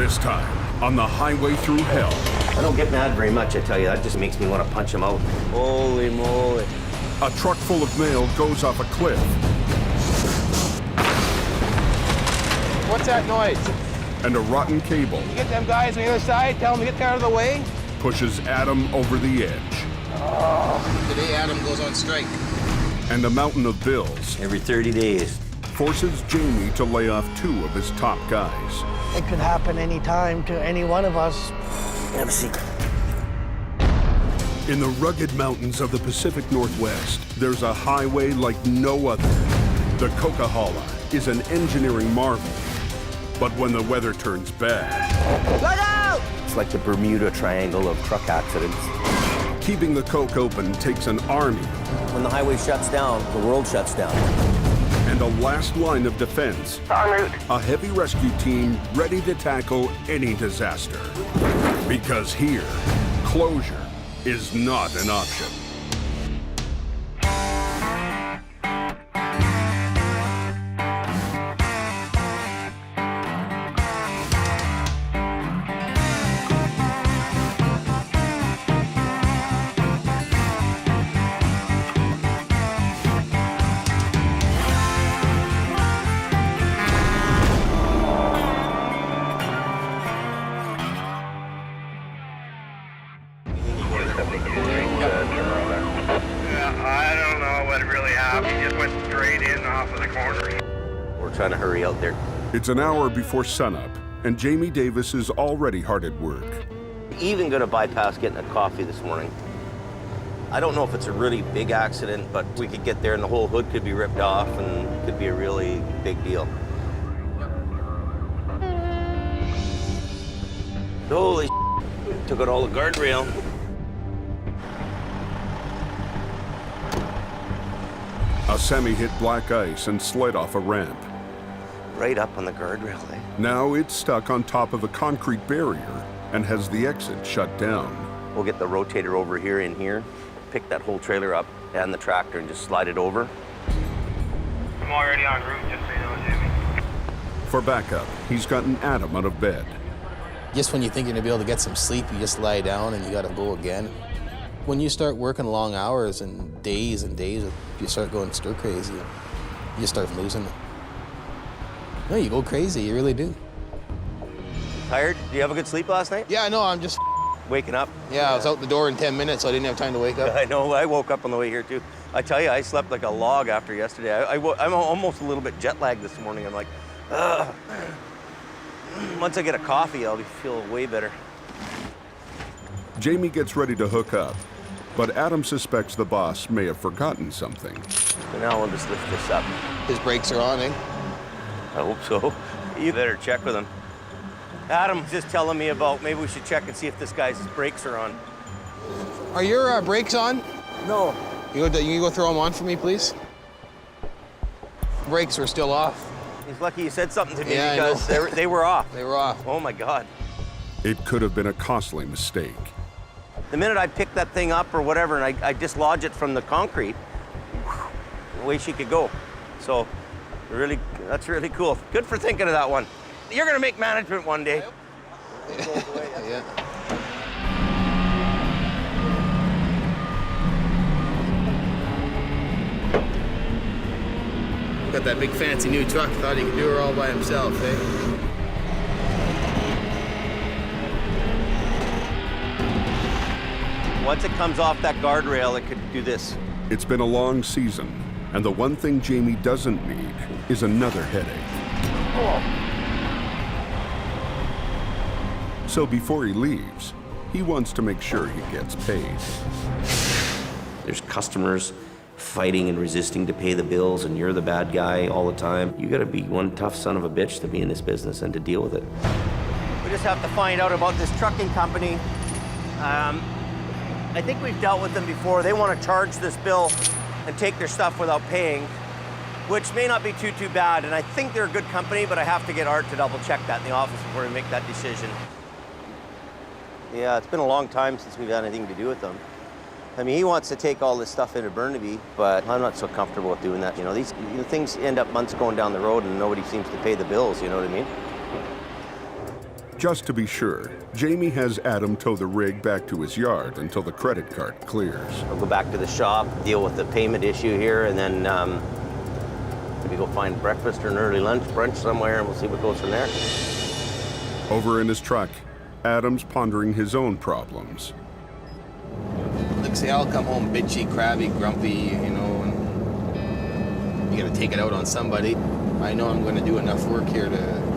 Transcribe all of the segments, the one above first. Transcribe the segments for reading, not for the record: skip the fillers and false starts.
This time, on the highway through hell. I don't get mad very much, I tell you. That just makes me want to punch him out. Holy moly. A truck full of mail goes off a cliff. What's that noise? And a rotten cable You get them guys on the other side, tell them to get out of the way. pushes Adam over the edge. Today Adam goes on strike. And a mountain of bills Every 30 days. forces Jamie to lay off 2 of his top guys. It could happen anytime to any one of us. Have a seat. In the rugged mountains of the Pacific Northwest, there's a highway like no other. The Coquihalla is an engineering marvel. But when the weather turns bad, Look out! It's like the Bermuda Triangle of truck accidents. keeping the Coke open takes an army When the highway shuts down, the world shuts down. and a last line of defense. En route. A heavy rescue team ready to tackle any disaster. Because here, closure is not an option. I don't know what really happened. He just went straight in off of the corner. We're trying to hurry out there. It's an hour before sunup, and Jamie Davis is already hard at work. Even gonna bypass getting a coffee this morning. I don't know if it's a really big accident, but we could get there and the whole hood could be ripped off and it could be a really big deal. Holy took out all the guardrail. A semi hit black ice and slid off a ramp. Right up on the guardrail, eh? Now it's stuck on top of a concrete barrier and has the exit shut down. We'll get the rotator over here in here, pick that whole trailer up and the tractor and just slide it over. I'm already en route, just so you know, Jimmy. For backup, he's gotten Adam out of bed. Just when you think you're gonna be able to get some sleep, you just lie down and you gotta go again. When you start working long hours and days, you start going stir crazy. You start losing it. No, you go crazy, you really do. Tired? Did you have a good sleep last night? Yeah, no, I'm just, Waking up? I was out the door in 10 minutes, so I didn't have time to wake up. I know, I woke up on the way here too. I tell you, I slept like a log after yesterday. I'm almost a little bit jet lagged this morning. I'm like, ugh. Once I get a coffee, I'll feel way better. Jamie gets ready to hook up, but Adam suspects the boss may have forgotten something. So now I'll just lift this up. His brakes are on, eh? I hope so. You better check with him. Adam's just telling me about maybe we should check and see if this guy's brakes are on. Are your brakes on? No. You go throw them on for me, please? Brakes were still off. He's lucky you said something to me Yeah, I know. because they were off. They were off. Oh my God. It could have been a costly mistake. The minute I pick that thing up or whatever and I dislodge it from the concrete, away she could go. So really, that's really cool. Good for thinking of that one. You're gonna make management one day. Yeah. Got that big fancy new truck, thought he could do her all by himself, eh? Once it comes off that guardrail, it could do this. It's been a long season, and the one thing Jamie doesn't need is another headache. So before he leaves, he wants to make sure he gets paid. There's customers fighting and resisting to pay the bills, and you're the bad guy all the time. You gotta be one tough son of a bitch to be in this business and to deal with it. We just have to find out about this trucking company. I think we've dealt with them before. They want to charge this bill and take their stuff without paying, which may not be too bad. And I think they're a good company, but I have to get Art to double check that in the office before we make that decision. Yeah, it's been a long time since we've had anything to do with them. I mean, he wants to take all this stuff into Burnaby, but I'm not so comfortable with doing that. You know, these things end up months going down the road and nobody seems to pay the bills, you know what I mean? Just to be sure, Jamie has Adam tow the rig back to his yard until the credit card clears. I'll go back to the shop, deal with the payment issue here, and then maybe go find breakfast or an early lunch, brunch somewhere, and we'll see what goes from there. Over in his truck, Adam's pondering his own problems. Like, say, I'll come home bitchy, crabby, grumpy, you know, and you gotta take it out on somebody. I know I'm gonna do enough work here to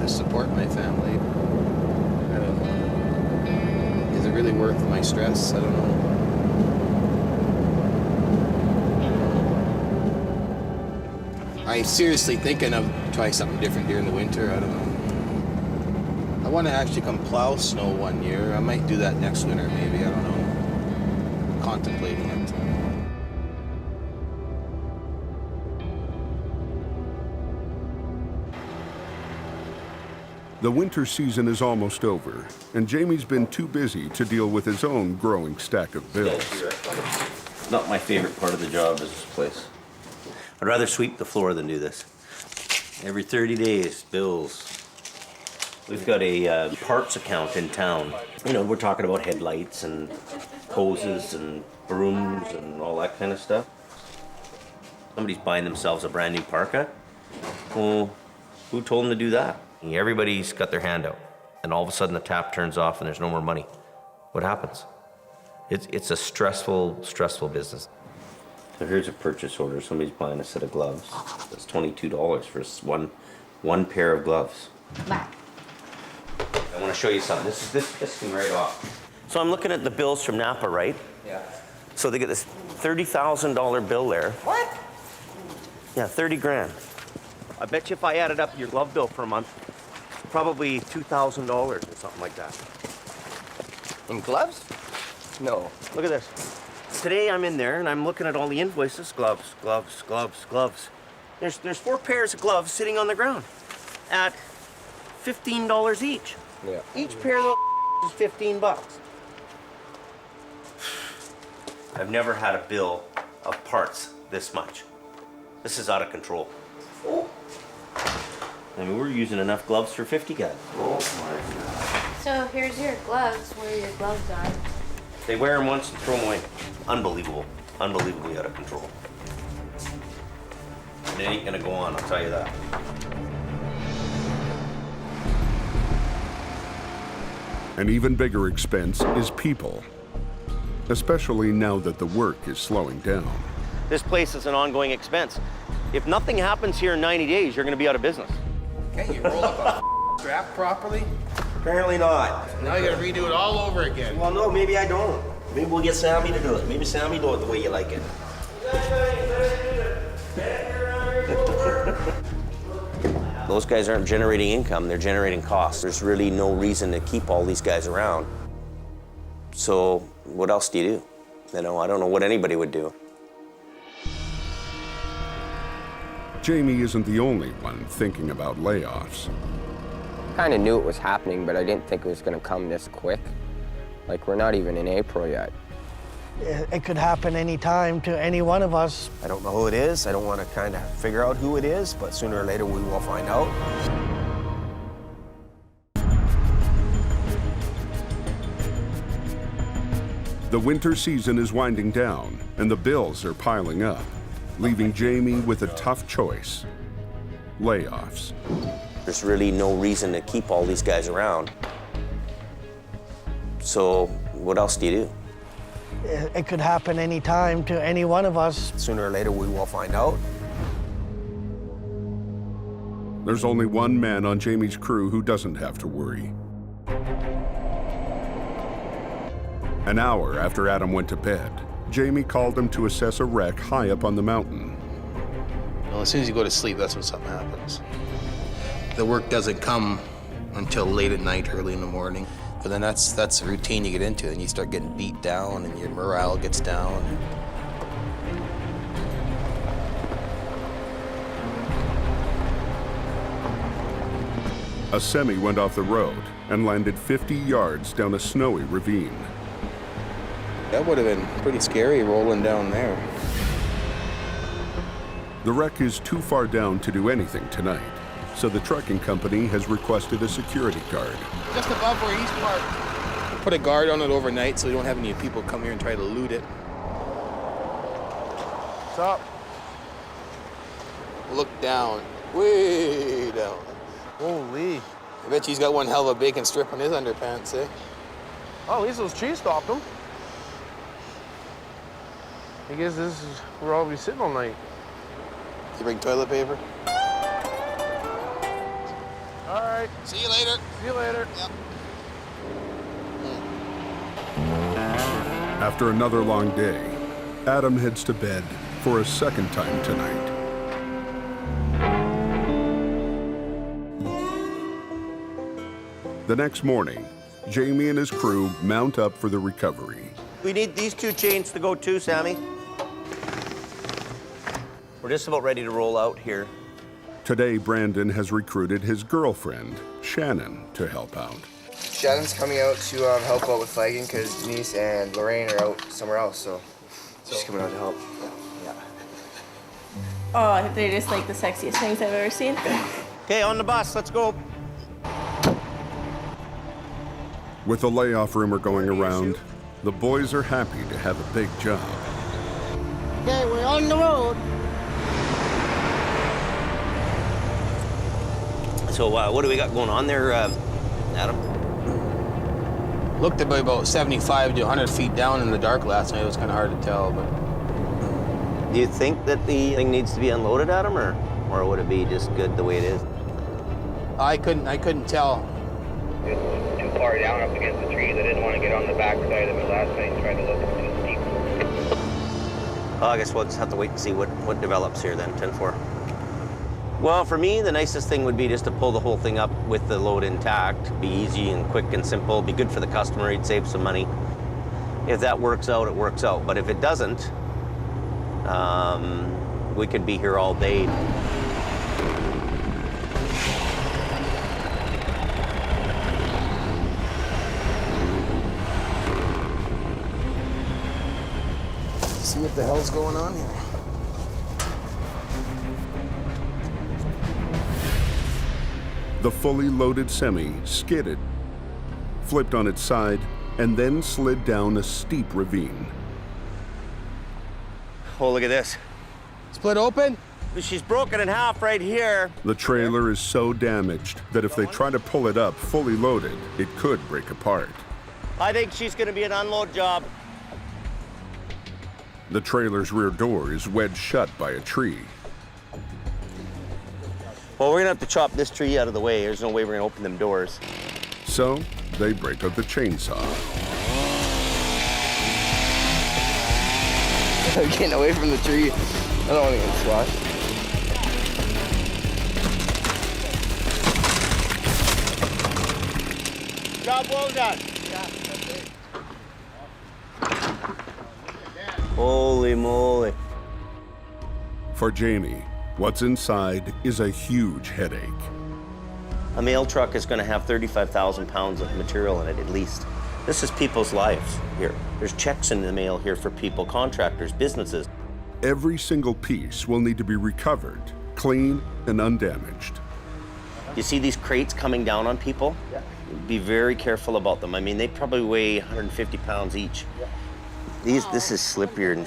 support my family. I don't know. Is it really worth my stress? I don't know. I'm seriously thinking of trying something different during the winter. I don't know. I want to actually come plow snow one year. I might do that next winter, maybe. I don't know. Contemplating it. The winter season is almost over, and Jamie's been too busy to deal with his own growing stack of bills. Not my favorite part of the job is this place. I'd rather sweep the floor than do this. Every 30 days, bills. We've got a parts account in town. You know, we're talking about headlights and hoses and brooms and all that kind of stuff. Somebody's buying themselves a brand new parka. Well, who told them to do that? Everybody's got their hand out, and all of a sudden the tap turns off and there's no more money. What happens? It's a stressful business. So here's a purchase order. Somebody's buying a set of gloves. That's $22 for one pair of gloves. Back. I want to show you something. This pissed me right off. So I'm looking at the bills from Napa, right? Yeah. So they get this $30,000 bill there. What? Yeah, 30 grand. I bet you if I added up your glove bill for a month, probably $2,000 or something like that. In gloves? No. Look at this. Today I'm in there and I'm looking at all the invoices. Gloves, gloves, gloves, gloves. There's 4 pairs of gloves sitting on the ground at $15 each. Yeah. Each pair of those is 15 bucks. I've never had a bill of parts this much. This is out of control. Oh. I mean, we're using enough gloves for 50 guys. Oh my God. So here's your gloves, where your gloves are. They wear them once and throw them away. Unbelievable. Unbelievably out of control. And it ain't gonna go on, I'll tell you that. An even bigger expense is people, especially now that the work is slowing down. This place is an ongoing expense. If nothing happens here in 90 days, you're gonna be out of business. Can't you roll up a strap properly? Apparently not. Now you gotta redo it all over again. Well, no, maybe I don't. Maybe we'll get Sammy to do it. Maybe Sammy do it the way you like it. Those guys aren't generating income, they're generating costs. There's really no reason to keep all these guys around. So what else do you do? You know, I don't know what anybody would do. Jamie isn't the only one thinking about layoffs. Kind of knew it was happening, but I didn't think it was going to come this quick. Like, we're not even in April yet. It could happen any time to any one of us. I don't know who it is. I don't want to kind of figure out who it is, but sooner or later we will find out. The winter season is winding down, and the bills are piling up, leaving Jamie with a tough choice: layoffs. There's really no reason to keep all these guys around. So what else do you do? It could happen any time to any one of us. Sooner or later we will find out. There's only one man on Jamie's crew who doesn't have to worry. An hour after Adam went to bed, Jamie called him to assess a wreck high up on the mountain. Well, as soon as you go to sleep, that's when something happens. The work doesn't come until late at night, early in the morning. But then that's the routine you get into, and you start getting beat down, and your morale gets down. A semi went off the road and landed 50 yards down a snowy ravine. That would have been pretty scary rolling down there. The wreck is too far down to do anything tonight, so the trucking company has requested a security guard. Just above where he's parked. Put a guard on it overnight so we don't have any people come here and try to loot it. What's up? Look down, way down. Holy. I bet he's got one hell of a bacon strip on his underpants, eh? Oh, at least those trees stopped him. I guess this is where I'll be sitting all night. You bring toilet paper? All right. See you later. See you later. Yep. After another long day, Adam heads to bed for a second time tonight. The next morning, Jamie and his crew mount up for the recovery. We need these 2 chains to go too, Sammy. We're just about ready to roll out here. Today, Brandon has recruited his girlfriend, Shannon, to help out. Shannon's coming out to help out with flagging because Denise and Lorraine are out somewhere else, so she's coming out to help. Yeah. Oh, they're just like the sexiest things I've ever seen. Okay, on the bus, let's go. With the layoff rumor going around, the boys are happy to have a big job. Okay, we're on the road. So what do we got going on there, Adam? Looked at about 75 to 100 feet down in the dark last night. It was kind of hard to tell, but... Do you think that the thing needs to be unloaded, Adam, or would it be just good the way it is? I couldn't tell. It's too far down up against the trees. I didn't want to get on the back side of it last night and try to look too steep. I guess we'll just have to wait and see what develops here then, 10-4. Well, for me, the nicest thing would be just to pull the whole thing up with the load intact. Be easy and quick and simple. Be good for the customer. He'd save some money. If that works out, it works out. But if it doesn't, we could be here all day. See what the hell's going on here. The fully loaded semi skidded, flipped on its side, and then slid down a steep ravine. Oh, look at this. Split open? She's broken in half right here. The trailer is so damaged that if they try to pull it up fully loaded, it could break apart. I think she's going to be an unload job. The trailer's rear door is wedged shut by a tree. Well, we're going to have to chop this tree out of the way. There's no way we're going to open them doors. So they break out the chainsaw. I'm getting away from the tree. I don't want to get squashed. Job well done. Holy moly. For Jamie, what's inside is a huge headache. A mail truck is going to have 35,000 pounds of material in it at least. This is people's lives here. There's checks in the mail here for people, contractors, businesses. Every single piece will need to be recovered, clean and undamaged. You see these crates coming down on people? Yeah. Be very careful about them. I mean, they probably weigh 150 pounds each. Yeah. This is slipperier than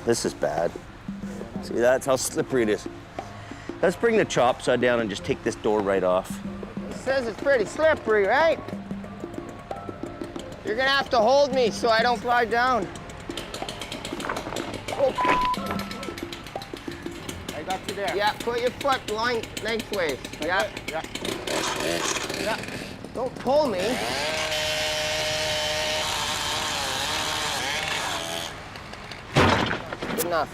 this is bad. See, that's how slippery it is. Let's bring the chop side down and just take this door right off. It says it's pretty slippery, right? You're gonna have to hold me so I don't slide down. Oh. I got you there. Yeah, put your foot lengthways. Yeah. Yeah. Yeah. Don't pull me. Good enough.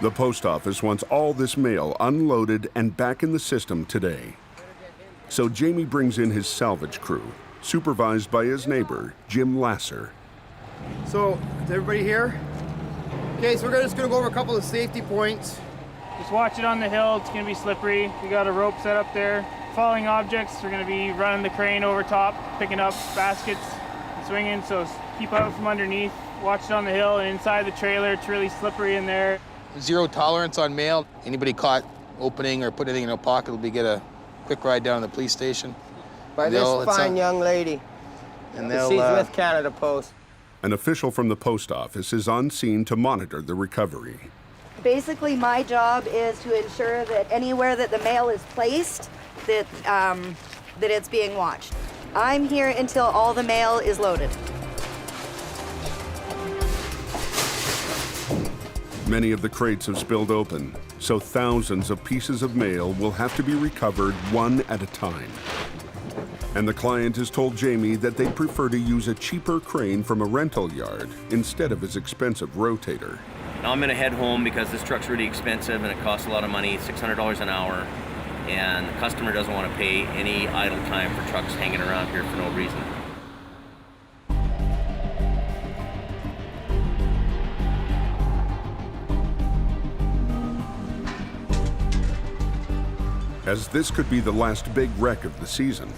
The post office wants all this mail unloaded and back in the system today. So Jamie brings in his salvage crew, supervised by his neighbor, Jim Lasser. So, is everybody here? Okay, so we're just gonna go over a couple of safety points. Just watch it on the hill, it's gonna be slippery. We got a rope set up there. Falling objects, we're gonna be running the crane over top, picking up baskets and swinging, so keep out from underneath. Watch it on the hill and inside the trailer, it's really slippery in there. Zero tolerance on mail. Anybody caught opening or put anything in a pocket will get a quick ride down to the police station. By this fine young lady. And She's with Canada Post. An official from the post office is on scene to monitor the recovery. Basically, my job is to ensure that anywhere that the mail is placed, that it's being watched. I'm here until all the mail is loaded. Many of the crates have spilled open, so thousands of pieces of mail will have to be recovered one at a time. And the client has told Jamie that they'd prefer to use a cheaper crane from a rental yard instead of his expensive rotator. Now I'm gonna head home because this truck's really expensive and it costs a lot of money, $600 an hour, and the customer doesn't want to pay any idle time for trucks hanging around here for no reason. As this could be the last big wreck of the season,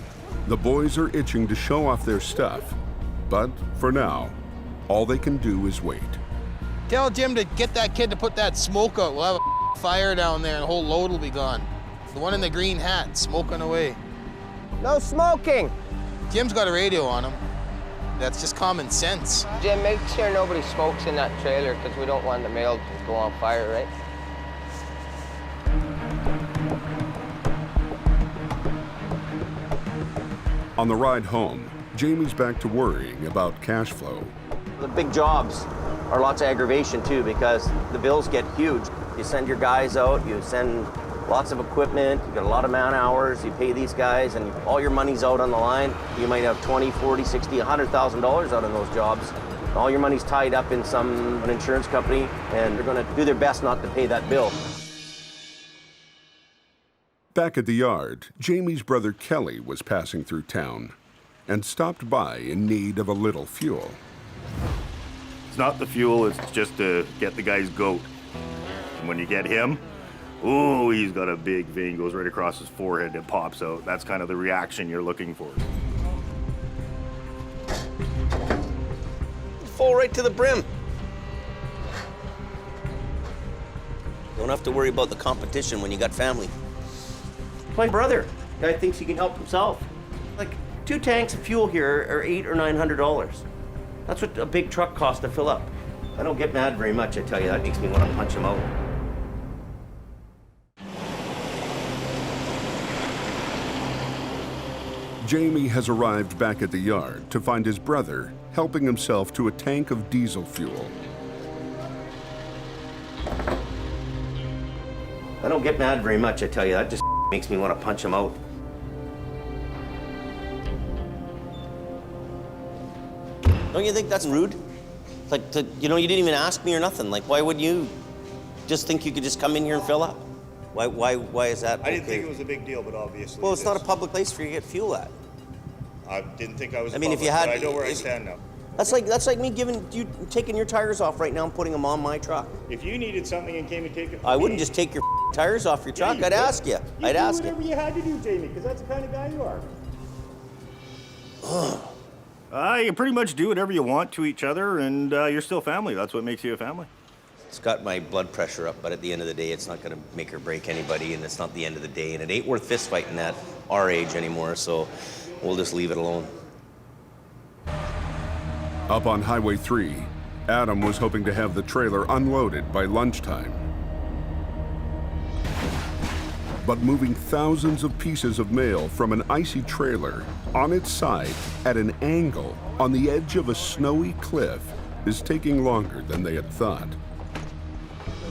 the boys are itching to show off their stuff. But for now, all they can do is wait. Tell Jim to get that kid to put that smoke out. We'll have a fire down there and the whole load will be gone. The one in the green hat, smoking away. No smoking! Jim's got a radio on him. That's just common sense. Jim, make sure nobody smokes in that trailer because we don't want the mail to go on fire, right? On the ride home, Jamie's back to worrying about cash flow. The big jobs are lots of aggravation too because the bills get huge. You send your guys out, you send lots of equipment, you got a lot of man hours, you pay these guys and all your money's out on the line. You might have 20, 40, 60, $100,000 out on those jobs. All your money's tied up in an insurance company and they're gonna do their best not to pay that bill. Back at the yard, Jamie's brother Kelly was passing through town and stopped by in need of a little fuel. It's not the fuel, it's just to get the guy's goat. And when you get him, ooh, he's got a big vein, goes right across his forehead and pops out. That's kind of the reaction you're looking for. Full right to the brim. Don't have to worry about the competition when you got family. My brother, guy thinks he can help himself. Like 2 tanks of fuel here are $800 or $900. That's what a big truck costs to fill up. I don't get mad very much, I tell you. That makes me want to punch him out. Jamie has arrived back at the yard to find his brother helping himself to a tank of diesel fuel. I don't get mad very much, I tell you. That just makes me want to punch him out. Don't you think that's rude? Like, you know, you didn't even ask me or nothing. Like, why would you just think you could just come in here and fill up? Why is that okay? I didn't think it was a big deal, but obviously well, it's not a public place for you to get fuel at. I didn't think I was. I mean, if you had, but I know where I stand now. That's like me taking your tires off right now and putting them on my truck. If you needed something and came and take it, I wouldn't just take your tires off your truck. I'd ask you. I'd ask you. Whatever you had to do, Jamie, because that's the kind of guy you are. You pretty much do whatever you want to each other, and you're still family. That's what makes you a family. It's got my blood pressure up, but at the end of the day, it's not going to make or break anybody, and it's not the end of the day, and it ain't worth fist fighting at our age anymore, so we'll just leave it alone. Up on Highway 3, Adam was hoping to have the trailer unloaded by lunchtime. But moving thousands of pieces of mail from an icy trailer on its side at an angle on the edge of a snowy cliff is taking longer than they had thought.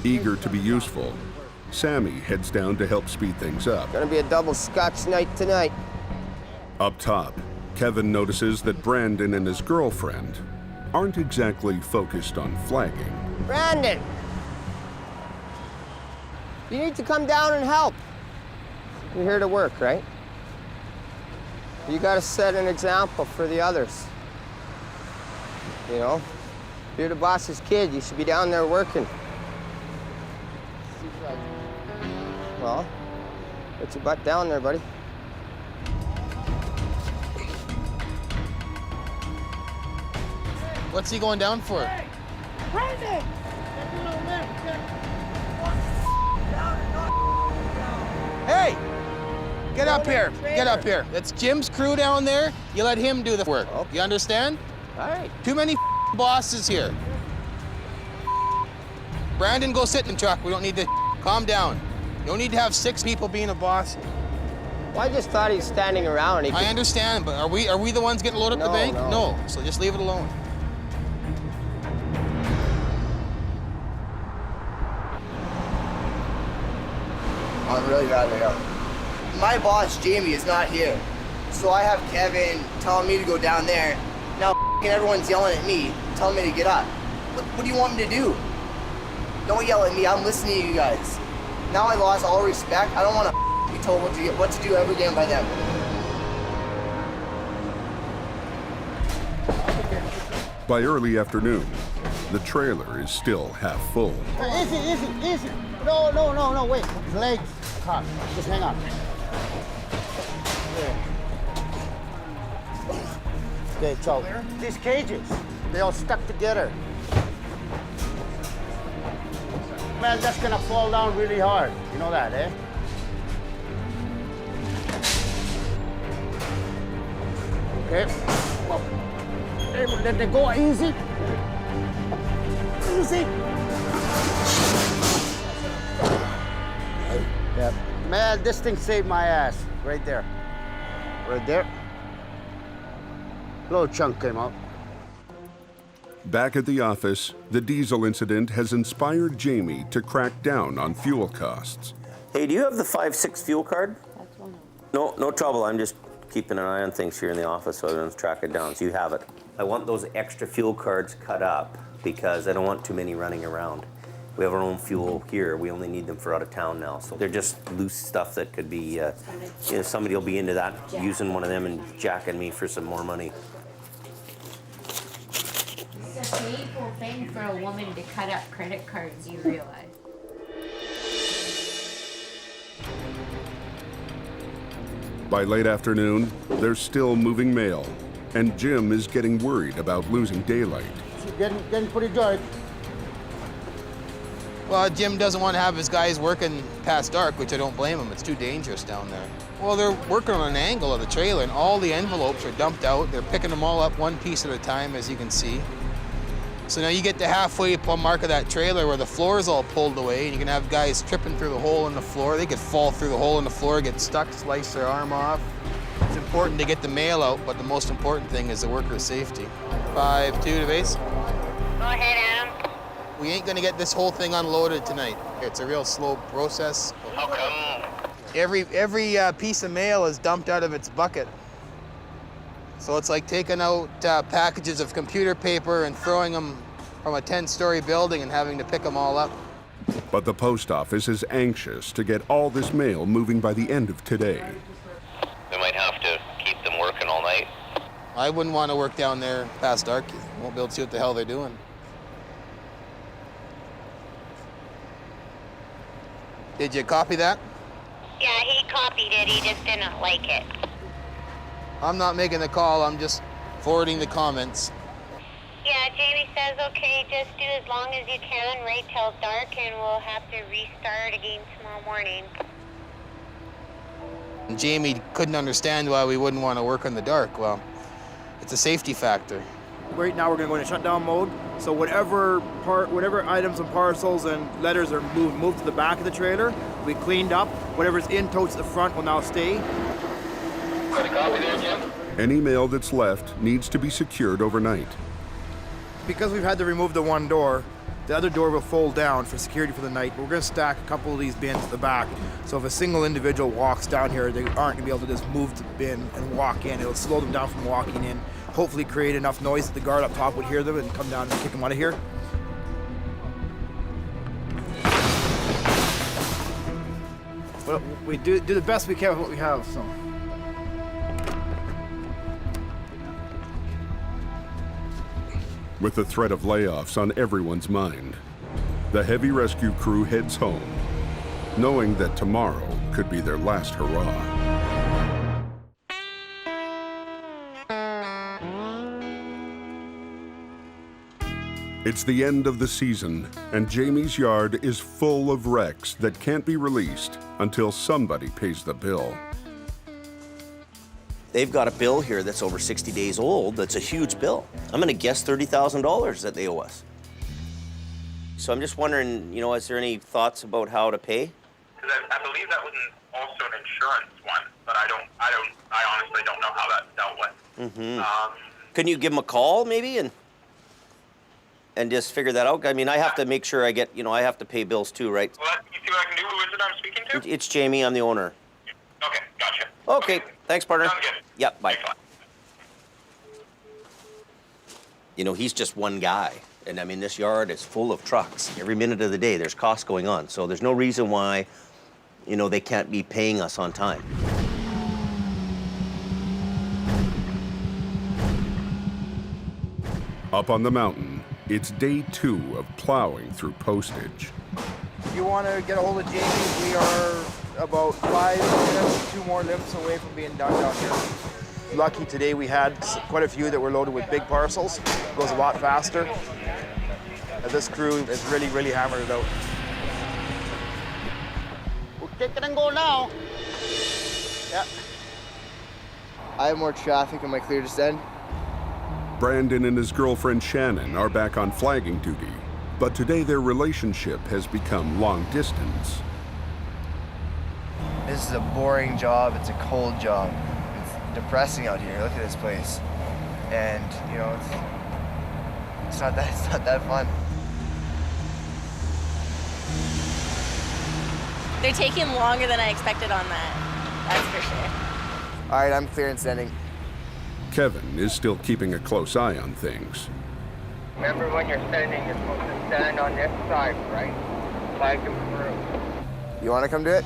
Eager to be useful, Sammy heads down to help speed things up. Gonna be a double Scotch night tonight. Up top, Kevin notices that Brandon and his girlfriend aren't exactly focused on flagging. Brandon! You need to come down and help. You're here to work, right? You gotta set an example for the others. You know? If you're the boss's kid, you should be down there working. Well, get your butt down there, buddy. What's he going down for? Hey, Brandon! Hey! Get up here. Get up here. That's Jim's crew down there. You let him do the work. You understand? All right. Too many bosses here. Brandon, go sit in the truck. We don't need to calm down. You don't need to have 6 people being a boss. Well, I just thought he's standing around. I understand, but are we the ones getting loaded up the bank? No. So just leave it alone. I'm really glad they are. My boss, Jamie, is not here. So I have Kevin telling me to go down there. Now everyone's yelling at me, telling me to get up. What do you want me to do? Don't yell at me, I'm listening to you guys. Now I lost all respect. I don't want to be told what to do ever again by them. By early afternoon, the trailer is still half full. Easy. No, wait. Legs. Come. Just hang on. Okay, so these cages, they all stuck together. Man, that's gonna fall down really hard. You know that, eh? Okay. Well, let them go easy. Easy. Yeah. Man, this thing saved my ass. Right there. Right there. Little chunk came out. Back at the office, the diesel incident has inspired Jamie to crack down on fuel costs. Hey, do you have the 5-6 fuel card? No trouble. I'm just keeping an eye on things here in the office so I don't track it down. So you have it. I want those extra fuel cards cut up because I don't want too many running around. We have our own fuel here. We only need them for out of town now. So they're just loose stuff that could be, somebody will be into that, using one of them and jacking me for some more money. It's a painful thing for a woman to cut up credit cards, you realize. By late afternoon, they're still moving mail, and Jim is getting worried about losing daylight. It's getting pretty dark. Well, Jim doesn't want to have his guys working past dark, which I don't blame him. It's too dangerous down there. Well, they're working on an angle of the trailer, and all the envelopes are dumped out. They're picking them all up one piece at a time, as you can see. So now you get to halfway mark of that trailer where the floor is all pulled away, and you can have guys tripping through the hole in the floor. They could fall through the hole in the floor, get stuck, slice their arm off. It's important to get the mail out, but the most important thing is the worker's safety. 5-2 to base. Go ahead, Adam. We ain't gonna get this whole thing unloaded tonight. It's a real slow process. How come? Every piece of mail is dumped out of its bucket. So it's like taking out packages of computer paper and throwing them from a 10-story building and having to pick them all up. But the post office is anxious to get all this mail moving by the end of today. We might have to keep them working all night. I wouldn't want to work down there past dark. You won't be able to see what the hell they're doing. Did you copy that? Yeah, he copied it. He just didn't like it. I'm not making the call. I'm just forwarding the comments. Yeah, Jamie says, okay, just do as long as you can, right till dark, and we'll have to restart again tomorrow morning. And Jamie couldn't understand why we wouldn't want to work in the dark. Well, it's a safety factor. Right now we're going to go into shutdown mode. So whatever items and parcels and letters are moved to the back of the trailer, we cleaned up. Whatever's in totes the front will now stay. Got a copy there, Jim? Any mail that's left needs to be secured overnight. Because we've had to remove the one door, the other door will fold down for security for the night. But we're going to stack a couple of these bins at the back. So if a single individual walks down here, they aren't going to be able to just move the bin and walk in. It'll slow them down from walking in. Hopefully create enough noise that the guard up top would hear them and come down and kick them out of here. But we do the best we can with what we have, so. With the threat of layoffs on everyone's mind, the heavy rescue crew heads home, knowing that tomorrow could be their last hurrah. It's the end of the season, and Jamie's yard is full of wrecks that can't be released until somebody pays the bill. They've got a bill here that's over 60 days old. That's a huge bill. I'm gonna guess $30,000 that they owe us. So I'm just wondering, you know, is there any thoughts about how to pay? Because I believe that was also an insurance one, but I honestly don't know how that's dealt with. Mm-hmm. Can you give them a call maybe and just figure that out? I mean, I have to make sure I get, you know, I have to pay bills too, right? Well, you see what I can do? Who is it I'm speaking to? It's Jamie, I'm the owner. Okay, gotcha. Okay, thanks, partner. Sounds good. Yep, bye. You know, he's just one guy. And I mean, this yard is full of trucks. Every minute of the day, there's costs going on. So there's no reason why, you know, they can't be paying us on time. Up on the mountain, it's day 2 of plowing through postage. If you want to get a hold of Jamie, we are about 5 minutes, 2 more lifts away from being done down here. Lucky today we had quite a few that were loaded with big parcels. It goes a lot faster. This crew has really hammered it out. We'll take it and go now. Yeah. I have more traffic in my clear descent. Brandon and his girlfriend Shannon are back on flagging duty, but today their relationship has become long distance. This is a boring job. It's a cold job. It's depressing out here. Look at this place. And, you know, it's not that fun. They're taking longer than I expected on that. That's for sure. All right, I'm clear and sending. Kevin is still keeping a close eye on things. Remember when you're sending, you're supposed to stand on this side, right? Flag them through. You want to come do it?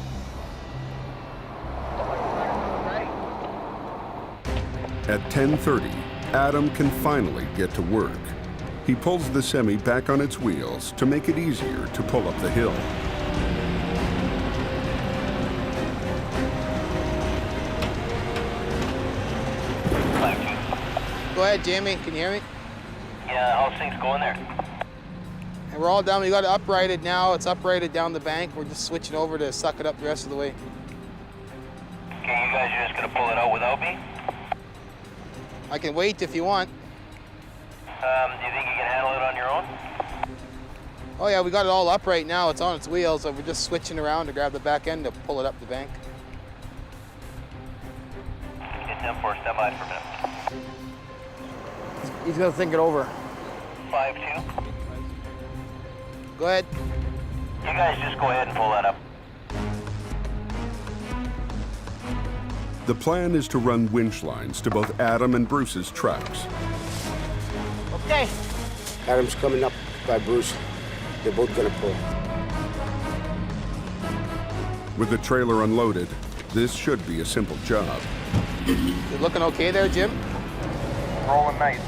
At 10:30, Adam can finally get to work. He pulls the semi back on its wheels to make it easier to pull up the hill. Go ahead, Jamie. Can you hear me? Yeah, how's things going there? And we're all down. We got it uprighted now. It's uprighted down the bank. We're just switching over to suck it up the rest of the way. Okay, you guys are just gonna pull it out without me? I can wait if you want. Do you think you can handle it on your own? Oh yeah, we got it all upright now. It's on its wheels, so we're just switching around to grab the back end to pull it up the bank. Get them for a stand by for a minute. He's gonna think it over. 5-2. Go ahead. You guys just go ahead and pull that up. The plan is to run winch lines to both Adam and Bruce's trucks. Okay. Adam's coming up by Bruce. They're both gonna pull. With the trailer unloaded, this should be a simple job. You looking okay there, Jim? Rolling nice.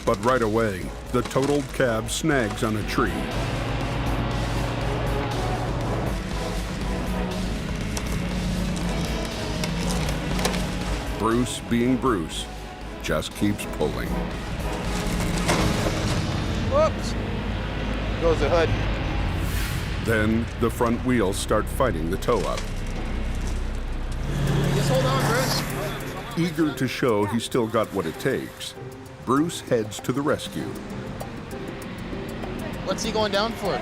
But right away, the totaled cab snags on a tree. Bruce, being Bruce, just keeps pulling. Whoops! Goes the hood. Then the front wheels start fighting the tow up. Just hold on, Bruce. Eager to show he's still got what it takes, Bruce heads to the rescue. What's he going down for?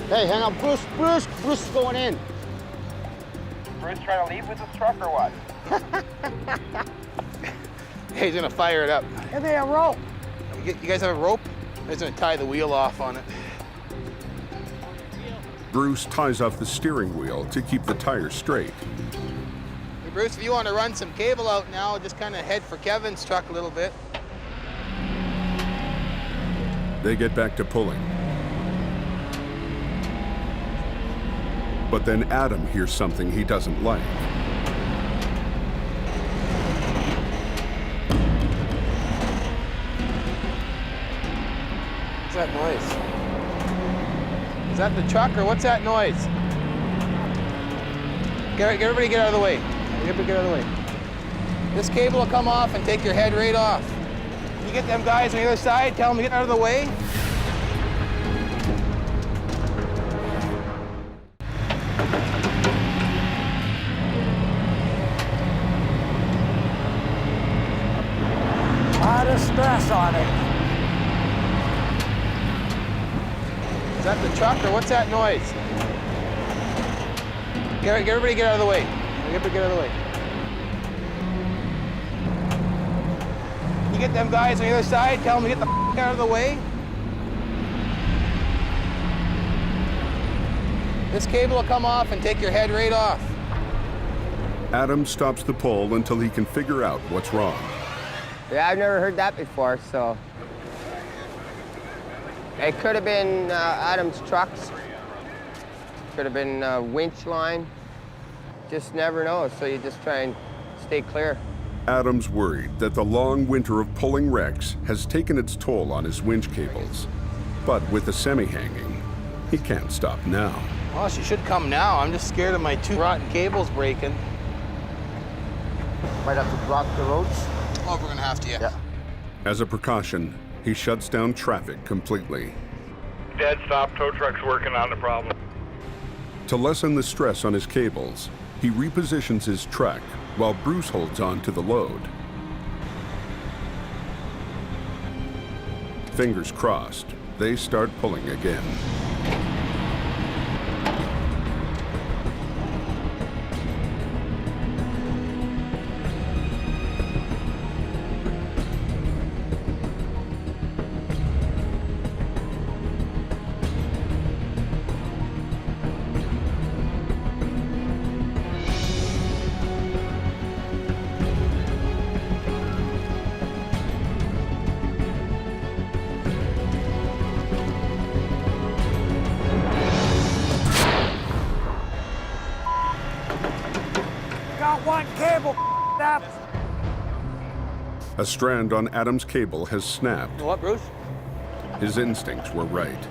Hey, hang on, Bruce is going in. Bruce trying to leave with this truck or what? Hey, he's gonna fire it up. Give me a rope. You guys have a rope? He's gonna tie the wheel off on it. Bruce ties off the steering wheel to keep the tires straight. Hey, Bruce, if you want to run some cable out now, just kind of head for Kevin's truck a little bit. They get back to pulling. But then Adam hears something he doesn't like. What's that noise? Is that the truck or what's that noise? Everybody get out of the way. Everybody get out of the way. This cable will come off and take your head right off. You get them guys on the other side, tell them to get out of the way. that the truck or what's that noise? Everybody get out of the way. Everybody get out of the way. You get them guys on the other side, tell them to get the out of the way. This cable will come off and take your head right off. Adam stops the pull until he can figure out what's wrong. Yeah, I've never heard that before, so. It could have been Adam's trucks. Could have been winch line. Just never know, so you just try and stay clear. Adam's worried that the long winter of pulling wrecks has taken its toll on his winch cables. But with the semi hanging, he can't stop now. Well, she should come now. I'm just scared of my 2 rotten cables breaking. Might have to block the roads. Oh, we're gonna have to, yeah. As a precaution, he shuts down traffic completely. Dead stop, tow truck's working on the problem. To lessen the stress on his cables, he repositions his truck while Bruce holds on to the load. Fingers crossed, they start pulling again. Got one cable up. A strand on Adam's cable has snapped. What, Bruce? His instincts were right.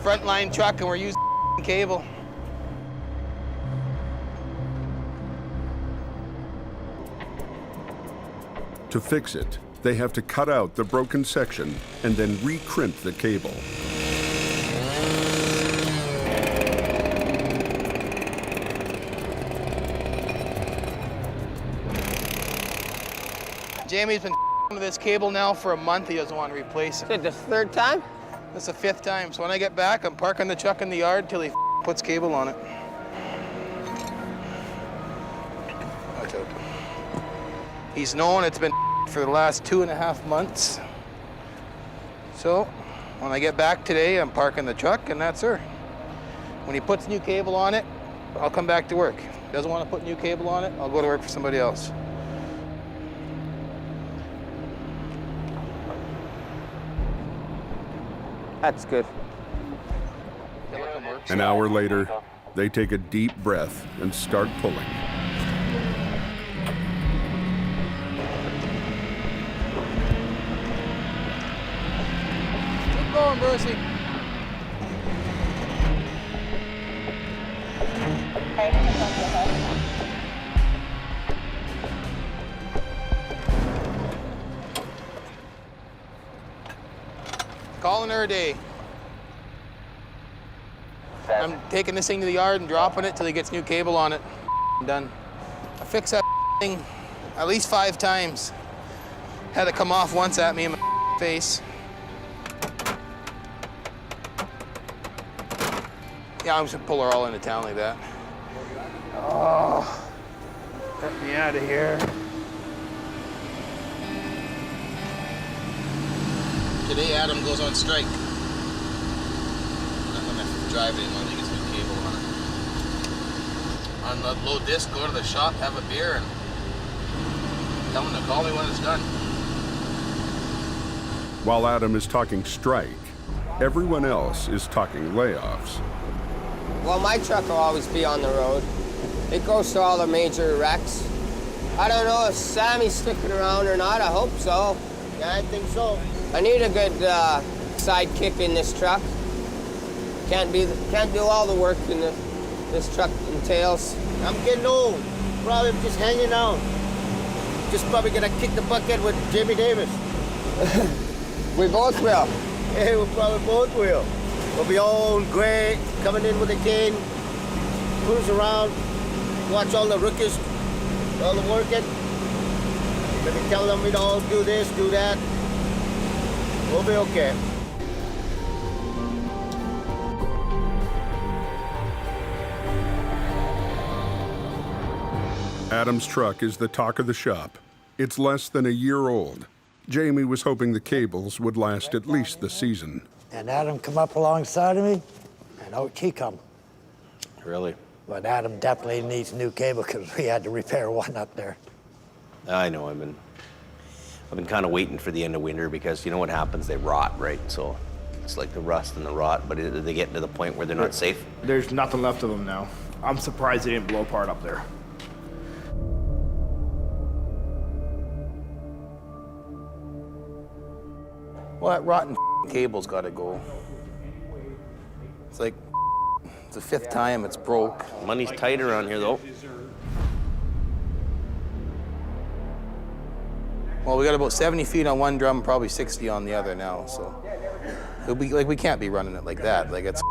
Frontline truck and we're using cable. To fix it, they have to cut out the broken section and then re-crimp the cable. Jamie's been with this cable now for a month. He doesn't want to replace it. Is it the 3rd time? This is the 5th time. So when I get back, I'm parking the truck in the yard till he puts cable on it. Watch out. He's known it's been for the last 2.5 months. So when I get back today, I'm parking the truck and that's her. When he puts new cable on it, I'll come back to work. If he doesn't want to put new cable on it, I'll go to work for somebody else. That's good. An hour later, they take a deep breath and start pulling. Keep going, Brucey. Calling her a day. I'm taking this thing to the yard and dropping it till he gets new cable on it. Done. I fixed that thing at least 5 times. Had it come off once at me in my face. Yeah, I'm just gonna pull her all into town like that. Oh, get me out of here. Today, Adam goes on strike. I'm not gonna drive it anymore. He gets new cable on it. Unload this, go to the shop, have a beer, and tell him to call me when it's done. While Adam is talking strike, everyone else is talking layoffs. Well, my truck will always be on the road. It goes to all the major wrecks. I don't know if Sammy's sticking around or not. I hope so. Yeah, I think so. I need a good sidekick in this truck. Can't do all the work in this truck entails. I'm getting old. Probably just hanging out. Just probably gonna kick the bucket with Jimmy Davis. We both will. Yeah, we probably both will. We'll be all great, coming in with a cane, cruise around, watch all the rookies, all the working. Maybe tell them we all do this, do that. We'll be okay. Adam's truck is the talk of the shop. It's less than a year old. Jamie was hoping the cables would last at least the season. And Adam come up alongside of me, and out he come. Really? But Adam definitely needs new cable because we had to repair one up there. I know. I've been kind of waiting for the end of winter because you know what happens? They rot, right? So it's like the rust and the rot, but they get to the point where they're not safe. There's nothing left of them now. I'm surprised they didn't blow apart up there. Well, that rotten cable's got to go. It's like it's the 5th time it's broke. Money's tight around here, though. Well, we got about 70 feet on one drum, probably 60 on the other now, so. It'll be, like, we can't be running it like that. Like, it's,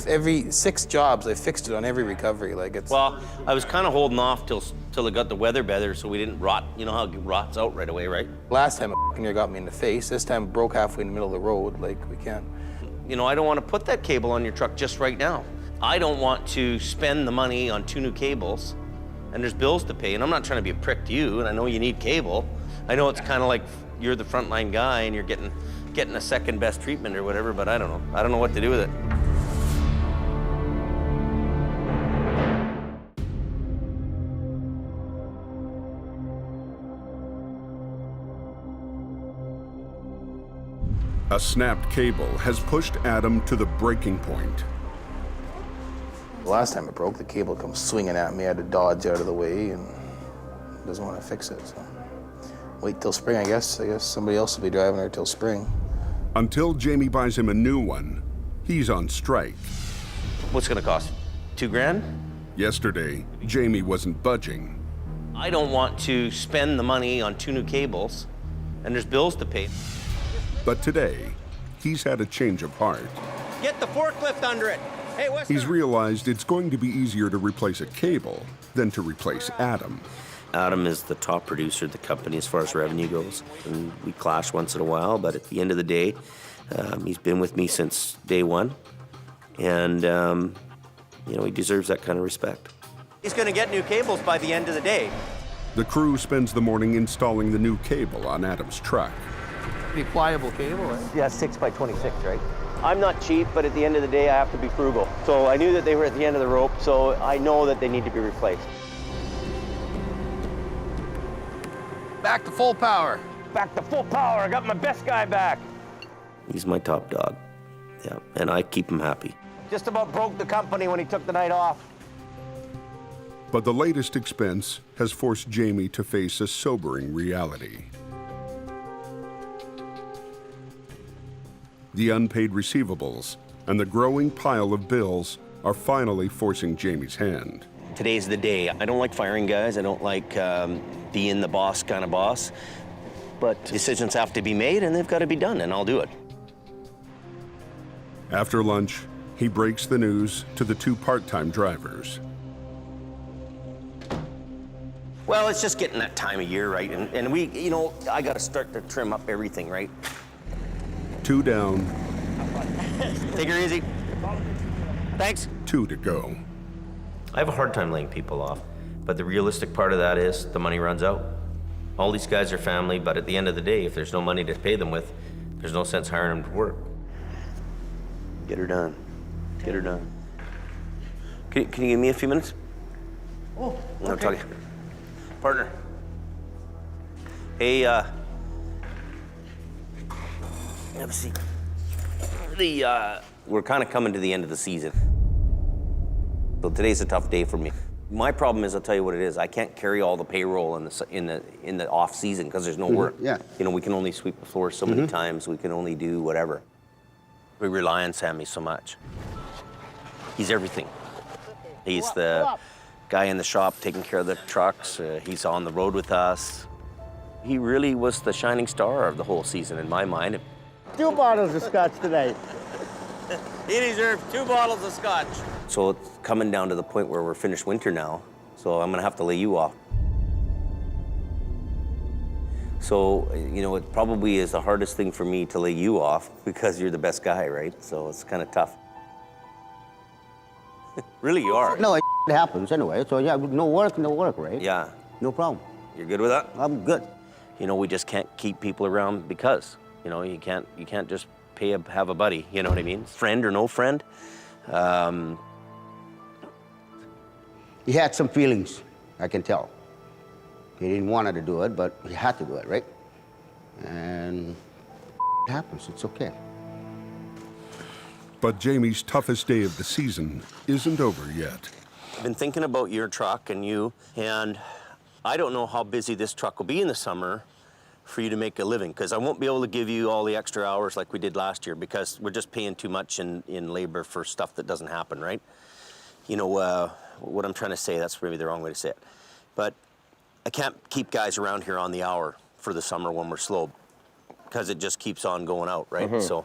every 6 jobs, I fixed it on every recovery, like, it's. Well, I was kind of holding off till it got the weather better so we didn't rot. You know how it rots out right away, right? Last time it near got me in the face. This time it broke halfway in the middle of the road, like, we can't. You know, I don't want to put that cable on your truck just right now. I don't want to spend the money on 2 new cables, and there's bills to pay, and I'm not trying to be a prick to you, and I know you need cable. I know it's kind of like you're the frontline guy and you're getting a second best treatment or whatever, but I don't know. I don't know what to do with it. A snapped cable has pushed Adam to the breaking point. The last time it broke, the cable comes swinging at me. I had to dodge out of the way and doesn't want to fix it, so. Wait till spring, I guess. I guess somebody else will be driving her till spring. Until Jamie buys him a new one, he's on strike. What's it gonna cost? $2 grand? Yesterday, Jamie wasn't budging. I don't want to spend the money on 2 new cables, and there's bills to pay. But today, he's had a change of heart. Get the forklift under it. Hey, what's He's realized it's going to be easier to replace a cable than to replace Adam. Adam is the top producer of the company as far as revenue goes. And we clash once in a while, but at the end of the day, he's been with me since day one. And, you know, he deserves that kind of respect. He's going to get new cables by the end of the day. The crew spends the morning installing the new cable on Adam's truck. Pretty pliable cable, eh? Yeah, 6 by 26, right? I'm not cheap, but at the end of the day, I have to be frugal. So I knew that they were at the end of the rope, so I know that they need to be replaced. Back to full power. Back to full power. I got my best guy back. He's my top dog. Yeah, and I keep him happy. Just about broke the company when he took the night off. But the latest expense has forced Jamie to face a sobering reality. The unpaid receivables and the growing pile of bills are finally forcing Jamie's hand. Today's the day. I don't like firing guys. I don't like being the boss kind of boss. But decisions have to be made, and they've got to be done, and I'll do it. After lunch, he breaks the news to the 2 part-time drivers. Well, it's just getting that time of year, right? And we, you know, I got to start to trim up everything, right? 2 down. Take her easy. Thanks. 2 to go. I have a hard time laying people off, but the realistic part of that is the money runs out. All these guys are family, but at the end of the day, if there's no money to pay them with, there's no sense hiring them to work. Get her done. Get her done. Can you give me a few minutes? Oh, okay. I'll tell you. Partner. Hey, have a seat. We're kind of coming to the end of the season. So today's a tough day for me. My problem is, I'll tell you what it is. I can't carry all the payroll in the off season because there's no work. Yeah. You know, we can only sweep the floor so many times. We can only do whatever. We rely on Sammy so much. He's everything. He's the guy in the shop taking care of the trucks. He's on the road with us. He really was the shining star of the whole season in my mind. 2 bottles of scotch tonight. He deserves 2 bottles of scotch. So it's coming down to the point where we're finished winter now, so I'm gonna have to lay you off. So, you know, it probably is the hardest thing for me to lay you off because you're the best guy, right? So it's kind of tough. Really, you are. No, it happens anyway. So yeah, no work, right? Yeah, No problem. You're good with that? I'm good. You know, we just can't keep people around because, you know, you can't just have a buddy, you know what I mean? Friend or no friend. He had some feelings, I can tell. He didn't want to do it, but he had to do it, right? And it happens, it's okay. But Jamie's toughest day of the season isn't over yet. I've been thinking about your truck and you, and I don't know how busy this truck will be in the summer for you to make a living, because I won't be able to give you all the extra hours like we did last year, because we're just paying too much in labor for stuff that doesn't happen, right? You know, what I'm trying to say, that's maybe the wrong way to say it. But I can't keep guys around here on the hour for the summer when we're slow, because it just keeps on going out, right? Mhm. So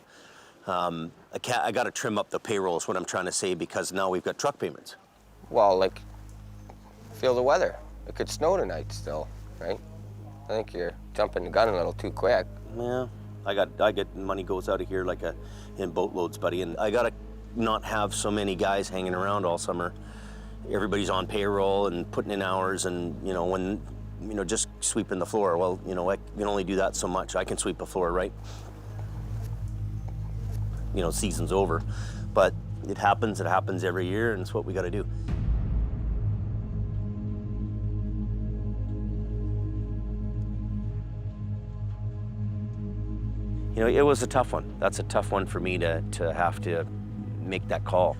I got to trim up the payroll is what I'm trying to say, because now we've got truck payments. Well, like, feel the weather. It could snow tonight still, right? I think you're jumping the gun a little too quick. Yeah, I get money goes out of here like in boatloads, buddy, and I gotta not have so many guys hanging around all summer. Everybody's on payroll and putting in hours, and just sweeping the floor. Well, you know, I can only do that so much. I can sweep a floor, right? You know, season's over, but it happens every year, and it's what we gotta do. You know, it was a tough one. That's a tough one for me to have to make that call.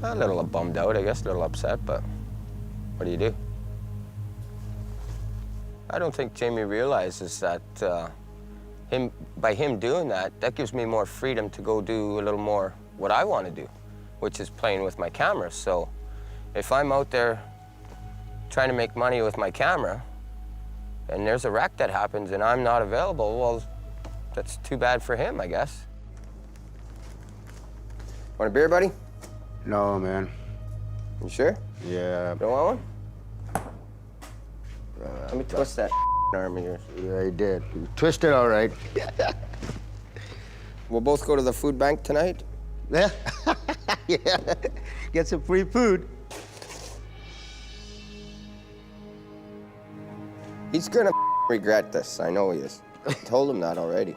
A little bummed out, I guess, a little upset, but what do you do? I don't think Jamie realizes that by him doing that, that gives me more freedom to go do a little more what I want to do, which is playing with my camera. So if I'm out there trying to make money with my camera, and there's a wreck that happens and I'm not available, well, that's too bad for him, I guess. Want a beer, buddy? No, man. You sure? Yeah. Don't want one? Let me twist that arm of yours. Yeah, he did. He twisted all right. We'll both go to the food bank tonight? Yeah. Yeah. Get some free food. He's gonna regret this. I know he is. I told him that already.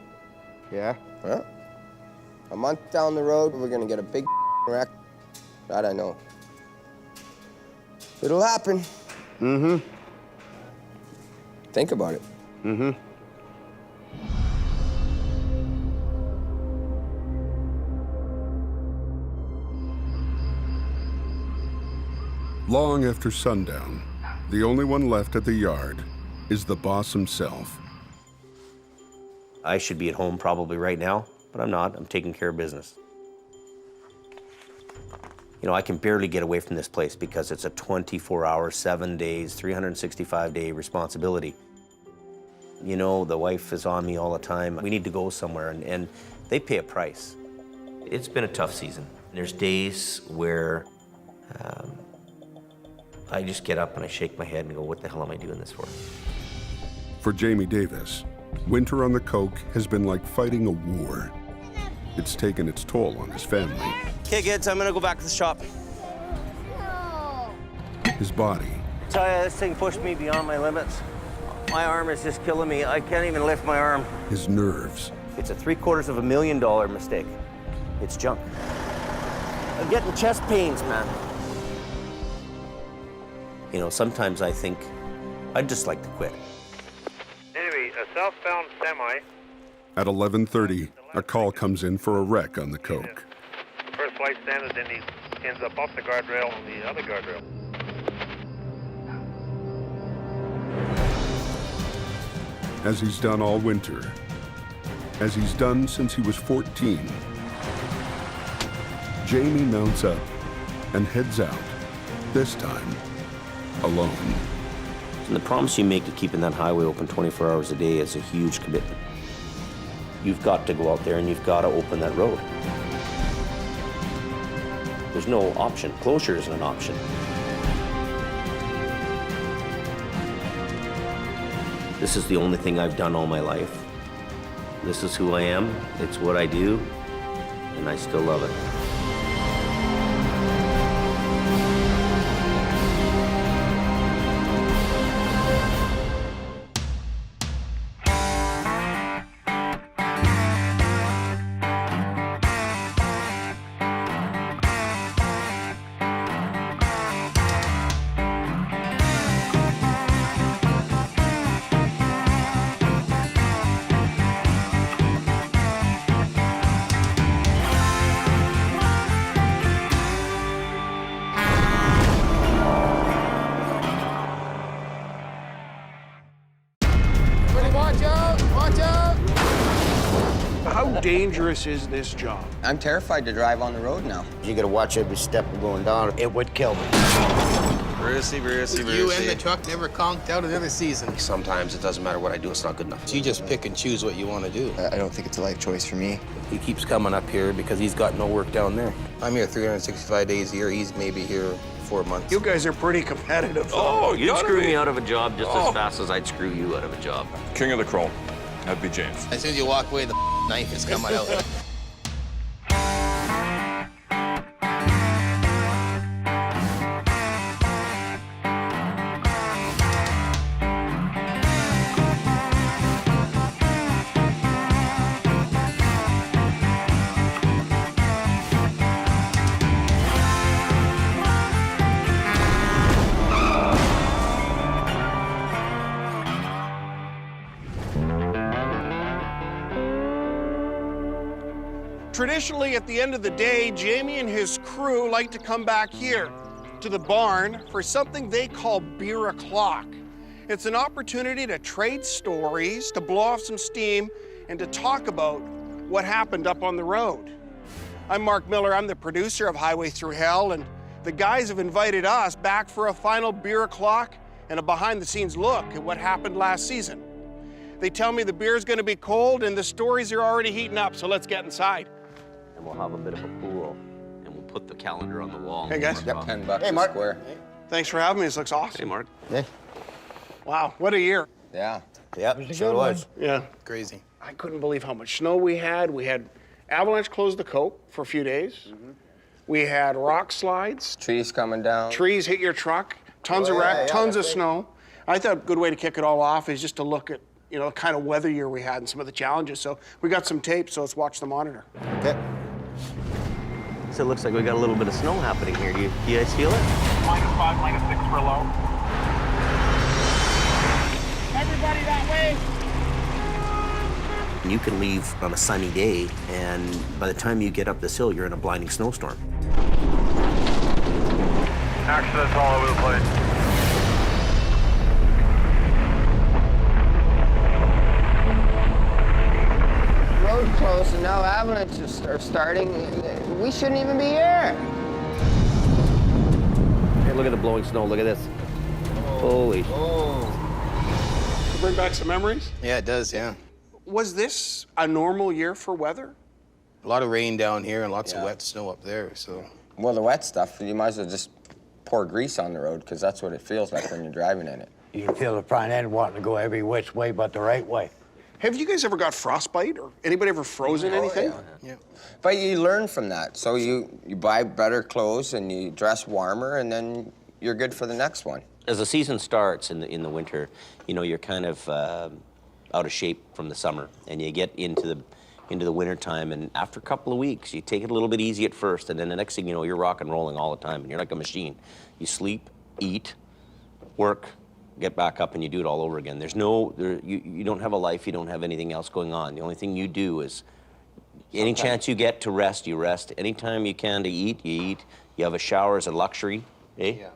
Yeah? Yeah. A month down the road, we're gonna get a big wreck. That I know. It'll happen. Mm-hmm. Think about it. Mm-hmm. Long after sundown, the only one left at the yard is the boss himself. I should be at home probably right now, but I'm not. I'm taking care of business. You know, I can barely get away from this place because it's a 24-hour, 7 days, 365-day responsibility. You know, the wife is on me all the time. We need to go somewhere, and they pay a price. It's been a tough season. There's days where I just get up and I shake my head and go, what the hell am I doing this for? For Jamie Davis, winter on the Coke has been like fighting a war. It's taken its toll on his family. Okay, kids, I'm gonna go back to the shop. His body, Tell you, this thing pushed me beyond my limits. My arm is just killing me. I can't even lift my arm. his nerves, It's a $750,000 mistake. It's junk. I'm getting chest pains, man. You know, sometimes I think I'd just like to quit. Anyway, a southbound semi. At 11:30, a call comes in for a wreck on the Coke. The first light standard, then he ends up off the guardrail on the other guardrail. As he's done all winter, as he's done since he was 14, Jamie mounts up and heads out, this time alone. And the promise you make to keeping that highway open 24 hours a day is a huge commitment. You've got to go out there and you've got to open that road. There's no option. Closure isn't an option. This is the only thing I've done all my life. This is who I am. It's what I do, and I still love it. dangerous is this job? I'm terrified to drive on the road now. You gotta watch every step going down. It would kill me. Brucey. You and the truck never conked out another season. Sometimes it doesn't matter what I do, it's not good enough. So you just pick and choose what you want to do. I don't think it's a life choice for me. He keeps coming up here because he's got no work down there. I'm here 365 days a year. He's maybe here 4 months. You guys are pretty competitive. Oh, you'd screw me out of a job just as fast as I'd screw you out of a job. King of the Chrome. That'd be James. As soon as you walk away, the knife is coming out. Traditionally, at the end of the day, Jamie and his crew like to come back here to the barn for something they call beer o'clock. It's an opportunity to trade stories, to blow off some steam, and to talk about what happened up on the road. I'm Mark Miller, I'm the producer of Highway Through Hell, and the guys have invited us back for a final beer o'clock and a behind-the-scenes look at what happened last season. They tell me the beer's gonna be cold and the stories are already heating up, so let's get inside. And we'll have a bit of a pool, and we'll put the calendar on the wall. Hey, guys. Yep, $10 Hey, a Mark. square. Thanks for having me. This looks awesome. Hey, Mark. Yeah. Wow, what a year. Yeah. Yep, sure was. Yeah. Crazy. I couldn't believe how much snow we had. We had avalanche close the coat for a few days. We had rock slides. Trees coming down. Trees hit your truck. Tons of wreck, tons of snow. I thought a good way to kick it all off is just to look at, you know, the kind of weather year we had and some of the challenges. So we got some tape, so let's watch the monitor. Okay. So it looks like we got a little bit of snow happening here. Do you guys feel it? -5, -6 for low. Everybody that way. You can leave on a sunny day, and by the time you get up this hill, you're in a blinding snowstorm. Accidents all over the place. Road closed and now avalanches are starting. We shouldn't even be here. Hey, look at the blowing snow. Look at this. Holy. Bring back some memories? Yeah, it does, yeah. Was this a normal year for weather? A lot of rain down here and lots of wet snow up there, so. Well, the wet stuff, you might as well just pour grease on the road, because that's what it feels like when you're driving in it. You can feel the front end wanting to go every which way but the right way. Have you guys ever got frostbite, or anybody ever frozen anything? Yeah. But you learn from that. So you buy better clothes and you dress warmer, and then you're good for the next one. As the season starts in the winter, you know, you're kind of out of shape from the summer, and you get into the winter time, and after a couple of weeks, you take it a little bit easy at first, and then the next thing you know, you're rock and rolling all the time, and you're like a machine. You sleep, eat, work, get back up, and you do it all over again. You don't have a life, you don't have anything else going on. The only thing you do is, any chance you get to rest, you rest. Anytime you can to eat, you eat. You have a shower as a luxury.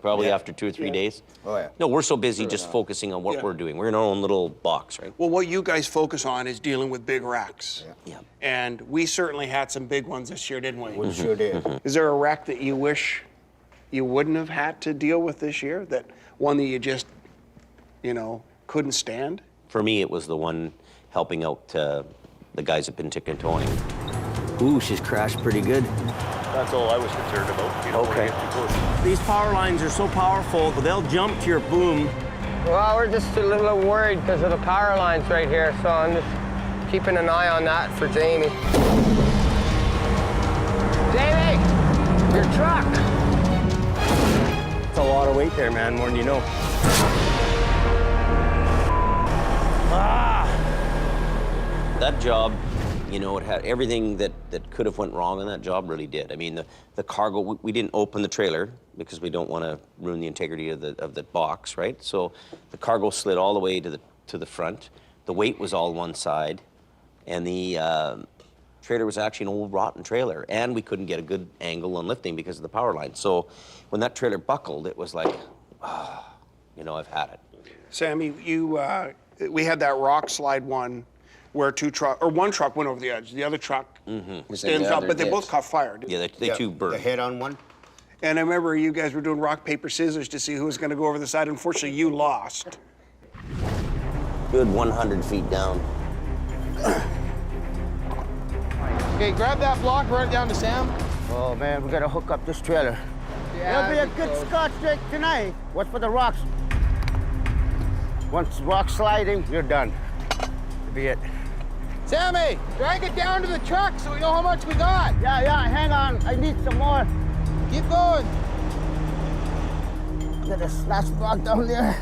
Probably after 2 or 3 days. Oh, yeah. No, we're so busy just focusing on what we're doing. We're in our own little box, right? Well, what you guys focus on is dealing with big wrecks. Yeah. And we certainly had some big ones this year, didn't we? We sure did. Is there a wreck that you wish you wouldn't have had to deal with this year? That one that you just, you know, couldn't stand? For me, it was the one helping out the guys at Pintick Towing. Ooh, she's crashed pretty good. That's all I was concerned about. You know, Okay. we're getting too close. These power lines are so powerful, they'll jump to your boom. Well, we're just a little worried because of the power lines right here, so I'm just keeping an eye on that for Jamie. Jamie, your truck. It's a lot of weight there, man, more than you know. That job, you know, it had everything that could have went wrong, and that job really did. I mean, the cargo, we didn't open the trailer because we don't want to ruin the integrity of the box, right? So the cargo slid all the way to the front. The weight was all one side, and the trailer was actually an old rotten trailer, and we couldn't get a good angle on lifting because of the power line. So when that trailer buckled, it was like, you know, I've had it. Sammy, we had that rock slide one where one truck went over the edge. The other truck stayed on top, but they both caught fire. Yeah, they two burned. The head on one? And I remember you guys were doing rock, paper, scissors to see who was going to go over the side. Unfortunately, you lost. Good 100 feet down. Okay, grab that block, run it down to Sam. Oh man, we gotta hook up this trailer. It'll be a good Scotch trick tonight. Watch for the rocks. Once rock sliding, you're done. That'll be it. Sammy, drag it down to the truck so we know how much we got. Yeah, hang on. I need some more. Keep going. Get a snatch block down there.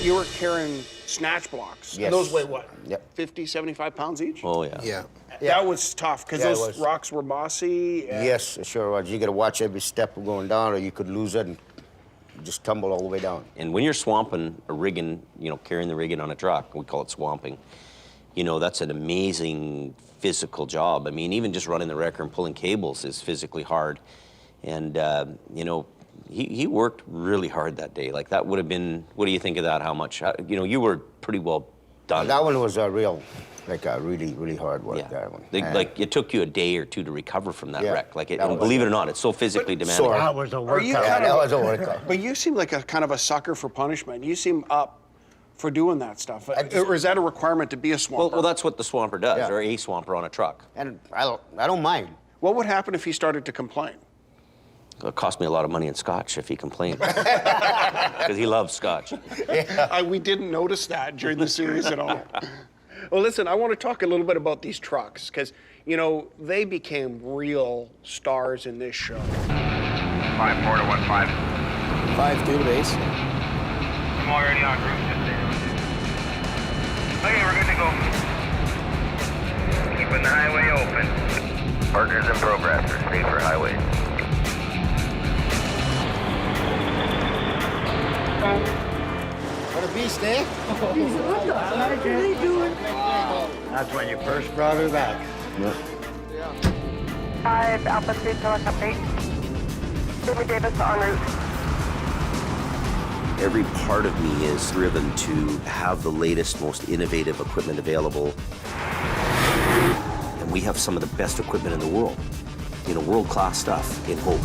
You were carrying snatch blocks. Yes. And those weigh what? Yep. 50, 75 pounds each? Oh, yeah. Yeah. That was tough, because Yeah, it those was. rocks were mossy. And Yes, it sure was. You gotta watch every step going down or you could lose it and just tumble all the way down. And when you're swamping a rigging, carrying the rigging on a truck, we call it swamping, that's an amazing physical job. I mean, even just running the wrecker and pulling cables is physically hard. And, he worked really hard that day. Like, that would have been, what do you think of that? How much? You were pretty well done. That one was a really, really hard work, Yeah. that one. Like, it took you a day or two to recover from that Yeah, wreck. Like, that and was believe it it. or not, it's so physically demanding. That was a Are you workout. kind that of, was a workout. But you seem like a kind of a sucker for punishment. You seem up for doing that stuff. Or is that a requirement to be a swamper? Well, that's what the swamper does, Yeah. or a swamper on a truck. And I don't mind. What would happen if he started to complain? It cost me a lot of money in scotch if he complained. Because he loves scotch. We didn't notice that during the series at all. Well, listen, I want to talk a little bit about these trucks, because, they became real stars in this show. 5-4 to 1-5. 5-2 base. I'm already on route, just there. Okay, we're good to go. Keeping the highway open. Partners in progress for safer highways. What a beast, eh? What the heck are they doing? That's when you first brought her back. 5 Alpha 3, tell us update. Jimmy Davis en route. Every part of me is driven to have the latest, most innovative equipment available. And we have some of the best equipment in the world. World-class stuff in Hope.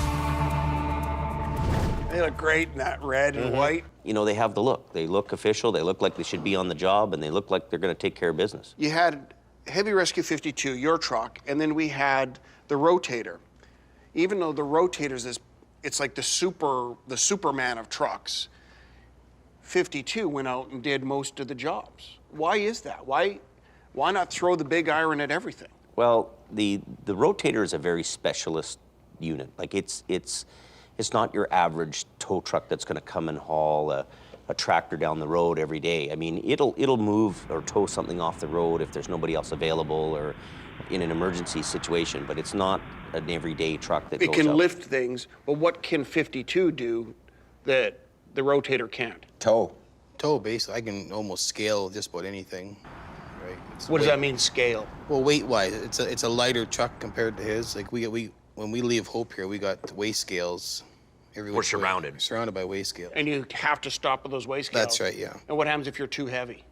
They look great in that red and white. They have the look. They look official, they look like they should be on the job, and they look like they're going to take care of business. You had Heavy Rescue 52, your truck, and then we had the Rotator. Even though the Rotator's it's like the Superman of trucks, 52 went out and did most of the jobs. Why is that? Why not throw the big iron at everything? Well, the Rotator is a very specialist unit. Like, it's not your average tow truck that's going to come and haul a tractor down the road every day. I mean, it'll move or tow something off the road if there's nobody else available or in an emergency situation, but it's not an everyday truck that goes It can out. lift things, but what can 52 do that the Rotator can't? Tow. Tow, basically, I can almost scale just about anything. Right? What does that mean, scale? Well, weight-wise, it's a lighter truck compared to his. Like, when we leave Hope here, we got weigh scales. We're surrounded. We're surrounded by weigh scales. And you have to stop with those weigh scales. That's right, yeah. And what happens if you're too heavy?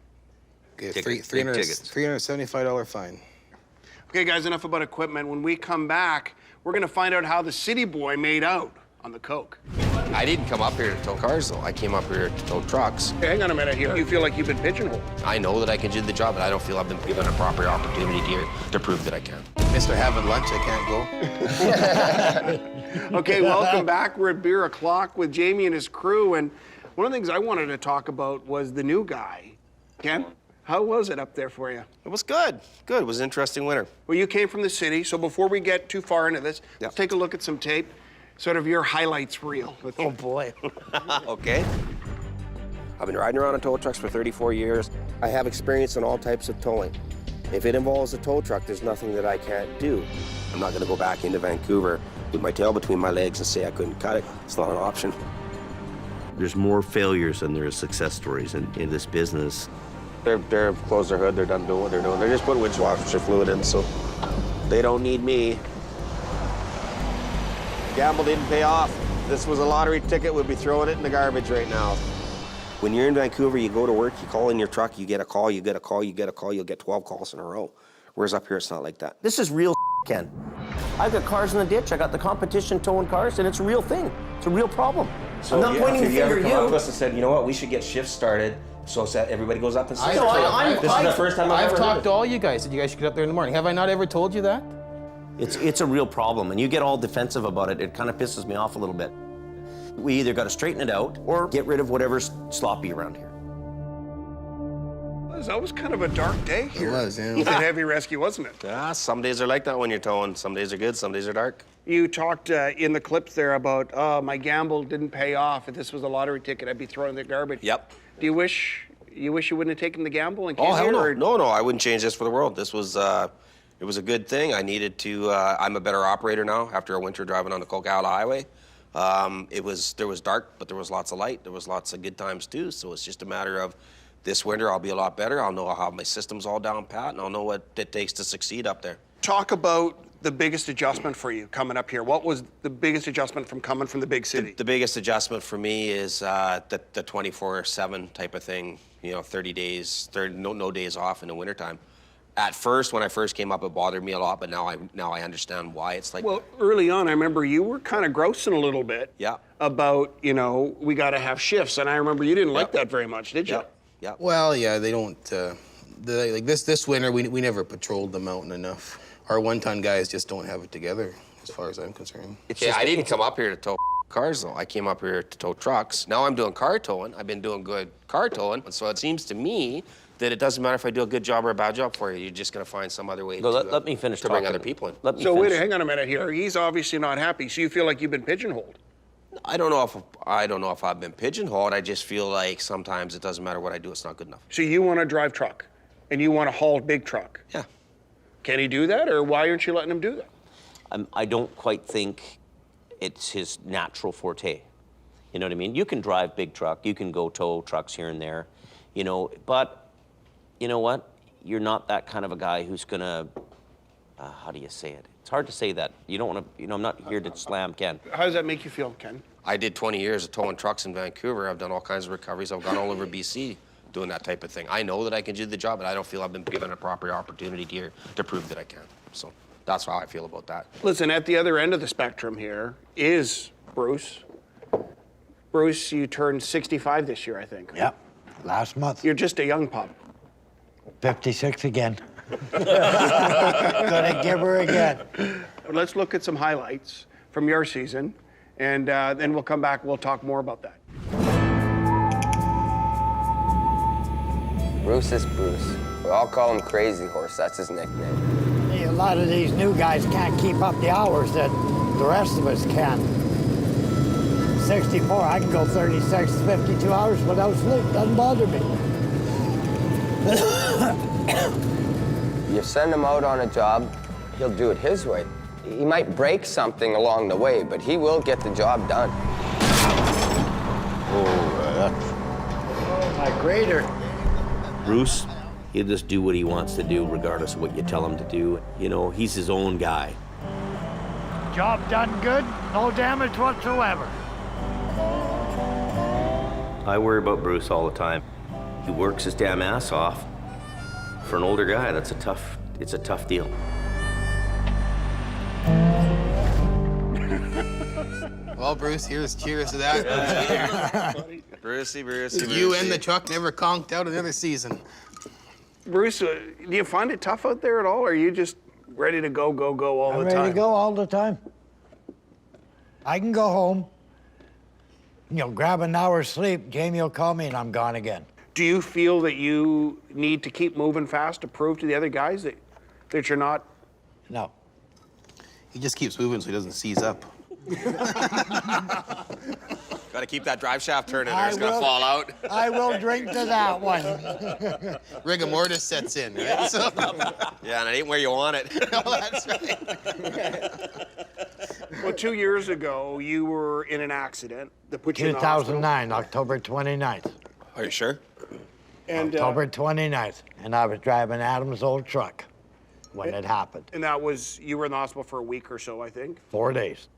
Okay, Tickets, big tickets. $375 fine. Okay, guys, enough about equipment. When we come back, we're going to find out how the city boy made out on the coke. I didn't come up here to tow cars, though. I came up here to tow trucks. Hey, hang on a minute here. You feel like you've been pigeonholed. I know that I can do the job, but I don't feel I've been given a proper opportunity here to prove that I can. Mr. Having lunch, I can't go. Okay, welcome back. We're at Beer O'Clock with Jamie and his crew, and one of the things I wanted to talk about was the new guy. Ken, how was it up there for you? It was good. Good. It was an interesting winter. Well, you came from the city, so before we get too far into this, let's take a look at some tape, sort of your highlights reel. Oh, boy. Okay. I've been riding around on tow trucks for 34 years. I have experience in all types of towing. If it involves a tow truck, there's nothing that I can't do. I'm not going to go back into Vancouver with my tail between my legs and say I couldn't cut it. It's not an option. There's more failures than there are success stories in this business. They're closed their hood. They're done doing what they're doing. They're just putting washer fluid in, so they don't need me. Gamble didn't pay off. This was a lottery ticket. We'd be throwing it in the garbage right now. When you're in Vancouver, you go to work, you call in your truck, you get a call, you get a call, you get a call, you'll get 12 calls in a row. Whereas up here, it's not like that. This is real, Ken. I've got cars in the ditch. I got the competition towing cars, and it's a real thing. It's a real problem. So I'm not pointing the you ever finger at come you. up to us and said, you know what, we should get shifts started so that everybody goes up and sees. This is the first time I've ever talked heard to all you guys that you guys should get up there in the morning. Have I not ever told you that? It's a real problem, and you get all defensive about it. It kind of pisses me off a little bit. We either got to straighten it out or get rid of whatever's sloppy around here. That was kind of a dark day here. It was, yeah. In heavy rescue, wasn't it? Yeah, some days are like that when you're towing. Some days are good, some days are dark. You talked in the clips there about, oh, my gamble didn't pay off. If this was a lottery ticket, I'd be throwing the garbage. Yep. Do you wish you wouldn't have taken the gamble and came Oh, hell here? no. Or... No, I wouldn't change this for the world. This was, it was a good thing. I needed to, I'm a better operator now after a winter driving on the Coquihalla Highway. There was dark, but there was lots of light. There was lots of good times too. So it's just a matter of this winter, I'll be a lot better. I'll know how my system's all down pat, and I'll know what it takes to succeed up there. Talk about the biggest adjustment for you coming up here. What was the biggest adjustment from coming from the big city? The biggest adjustment for me is the 24/7 type of thing. You know, 30 days, no days off in the wintertime. At first, when I first came up, it bothered me a lot, but now I understand why it's like. Well, early on, I remember you were kind of grousing a little bit. Yeah. About, you know, we got to have shifts, and I remember you didn't like that very much, did you? Yeah. Yeah. Well, yeah, they don't. Like this winter, we never patrolled the mountain enough. Our one-ton guys just don't have it together, as far as I'm concerned. I didn't come up here to tow cars, though. I came up here to tow trucks. Now I'm doing car towing. I've been doing good car towing. So it seems to me that it doesn't matter if I do a good job or a bad job for you. You're just going to find some other way Let me finish to bring talking. other people in. So wait, hang on a minute here. He's obviously not happy. So you feel like you've been pigeonholed? I don't know if I've been pigeonholed. I just feel like sometimes it doesn't matter what I do. It's not good enough. So you want to drive truck, and you want to haul big truck? Yeah. Can he do that, or why aren't you letting him do that? I don't quite think it's his natural forte. You know what I mean? You can drive big truck, you can go tow trucks here and there, you know, but you know what? You're not that kind of a guy who's gonna, how do you say it? It's hard to say that. You don't want to, you know, I'm not here to slam Ken. How does that make you feel, Ken? I did 20 years of towing trucks in Vancouver. I've done all kinds of recoveries. I've gone all over BC doing that type of thing. I know that I can do the job, but I don't feel I've been given a proper opportunity here to prove that I can. So that's how I feel about that. Listen, at the other end of the spectrum here is Bruce. Bruce, you turned 65 this year, I think. Yep, last month. You're just a young pup. 56 again. Gonna give her again. Let's look at some highlights from your season, and then we'll come back, we'll talk more about that. Bruce is Bruce. We all call him Crazy Horse. That's his nickname. A lot of these new guys can't keep up the hours that the rest of us can. 64, I can go 36, 52 hours without sleep. Doesn't bother me. You send him out on a job, he'll do it his way. He might break something along the way, but he will get the job done. Oh, my grader. Bruce, he'll just do what he wants to do regardless of what you tell him to do. You know, he's his own guy. Job done good, no damage whatsoever. I worry about Bruce all the time. He works his damn ass off. For an older guy, it's a tough deal. Well, Bruce, cheers to that. Brucey. You and the truck never conked out another season. Bruce, do you find it tough out there at all, or are you just ready to go all the time? I'm ready to go all the time. I can go home, grab an hour's sleep, Jamie will call me, and I'm gone again. Do you feel that you need to keep moving fast to prove to the other guys that you're not? No. He just keeps moving so he doesn't seize up. Got to keep that drive shaft turning or it's going to fall out. I will drink to that one. Rigor mortis sets in, right? So. Yeah, and it ain't where you want it. No, that's right. Well, 2 years ago, you were in an accident that put you in the hospital. 2009, October 29th. Are you sure? And, October 29th, and I was driving Adam's old truck when it happened. And that was, you were in the hospital for a week or so, I think? 4 days.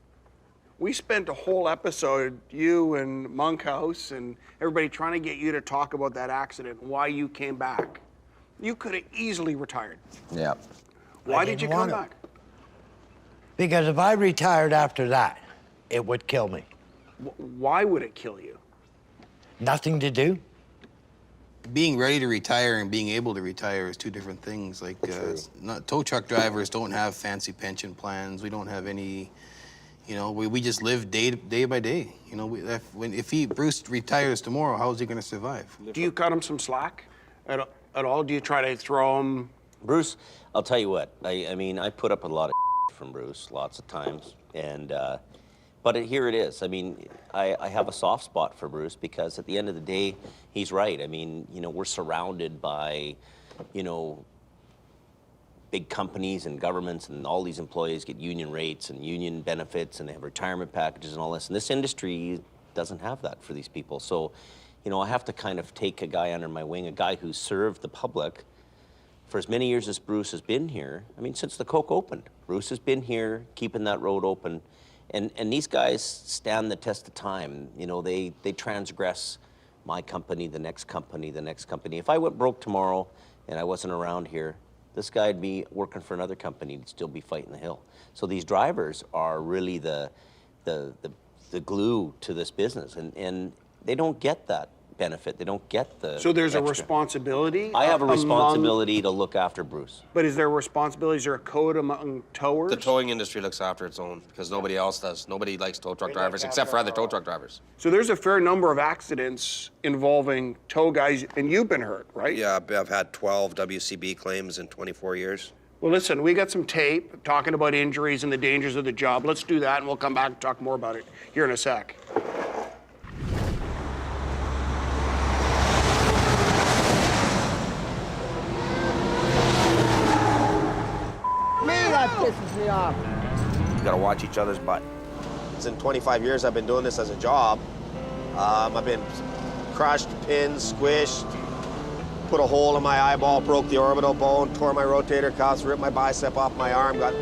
We spent a whole episode, you and Monkhouse and everybody, trying to get you to talk about that accident, why you came back. You could have easily retired. Yeah. Why did you come back? Because if I retired after that, it would kill me. Why would it kill you? Nothing to do. Being ready to retire and being able to retire is two different things. Like, tow truck drivers don't have fancy pension plans. We don't have any, you know, we just live day by day. You know, if Bruce retires tomorrow, how is he going to survive? Do you cut him some slack at all? Do you try to throw him? Bruce, I'll tell you what, I mean, I put up a lot of from Bruce lots of times, and but here it is. I mean, I have a soft spot for Bruce because at the end of the day, he's right. I mean, you know, we're surrounded by, you know, big companies and governments, and all these employees get union rates and union benefits, and they have retirement packages and all this. And this industry doesn't have that for these people. So, you know, I have to kind of take a guy under my wing, a guy who's served the public for as many years as Bruce has been here. I mean, since the Coke opened, Bruce has been here, keeping that road open. And these guys stand the test of time. You know, they transgress my company, the next company, the next company. If I went broke tomorrow and I wasn't around here, this guy'd be working for another company, he'd still be fighting the hill. So these drivers are really the glue to this business, and they don't get that benefit. They don't get the So there's extra. a responsibility? I have a responsibility to look after Bruce. But is there a responsibility? Is there a code among towers? The towing industry looks after its own because nobody else does. Nobody likes tow truck drivers except for other tow truck drivers. So there's a fair number of accidents involving tow guys, and you've been hurt, right? Yeah, I've had 12 WCB claims in 24 years. Well, listen, we got some tape talking about injuries and the dangers of the job. Let's do that, and we'll come back and talk more about it here in a sec. That pisses me off. You gotta watch each other's butt. It's in 25 years I've been doing this as a job. I've been crushed, pinned, squished, put a hole in my eyeball, broke the orbital bone, tore my rotator cuffs, ripped my bicep off my arm, got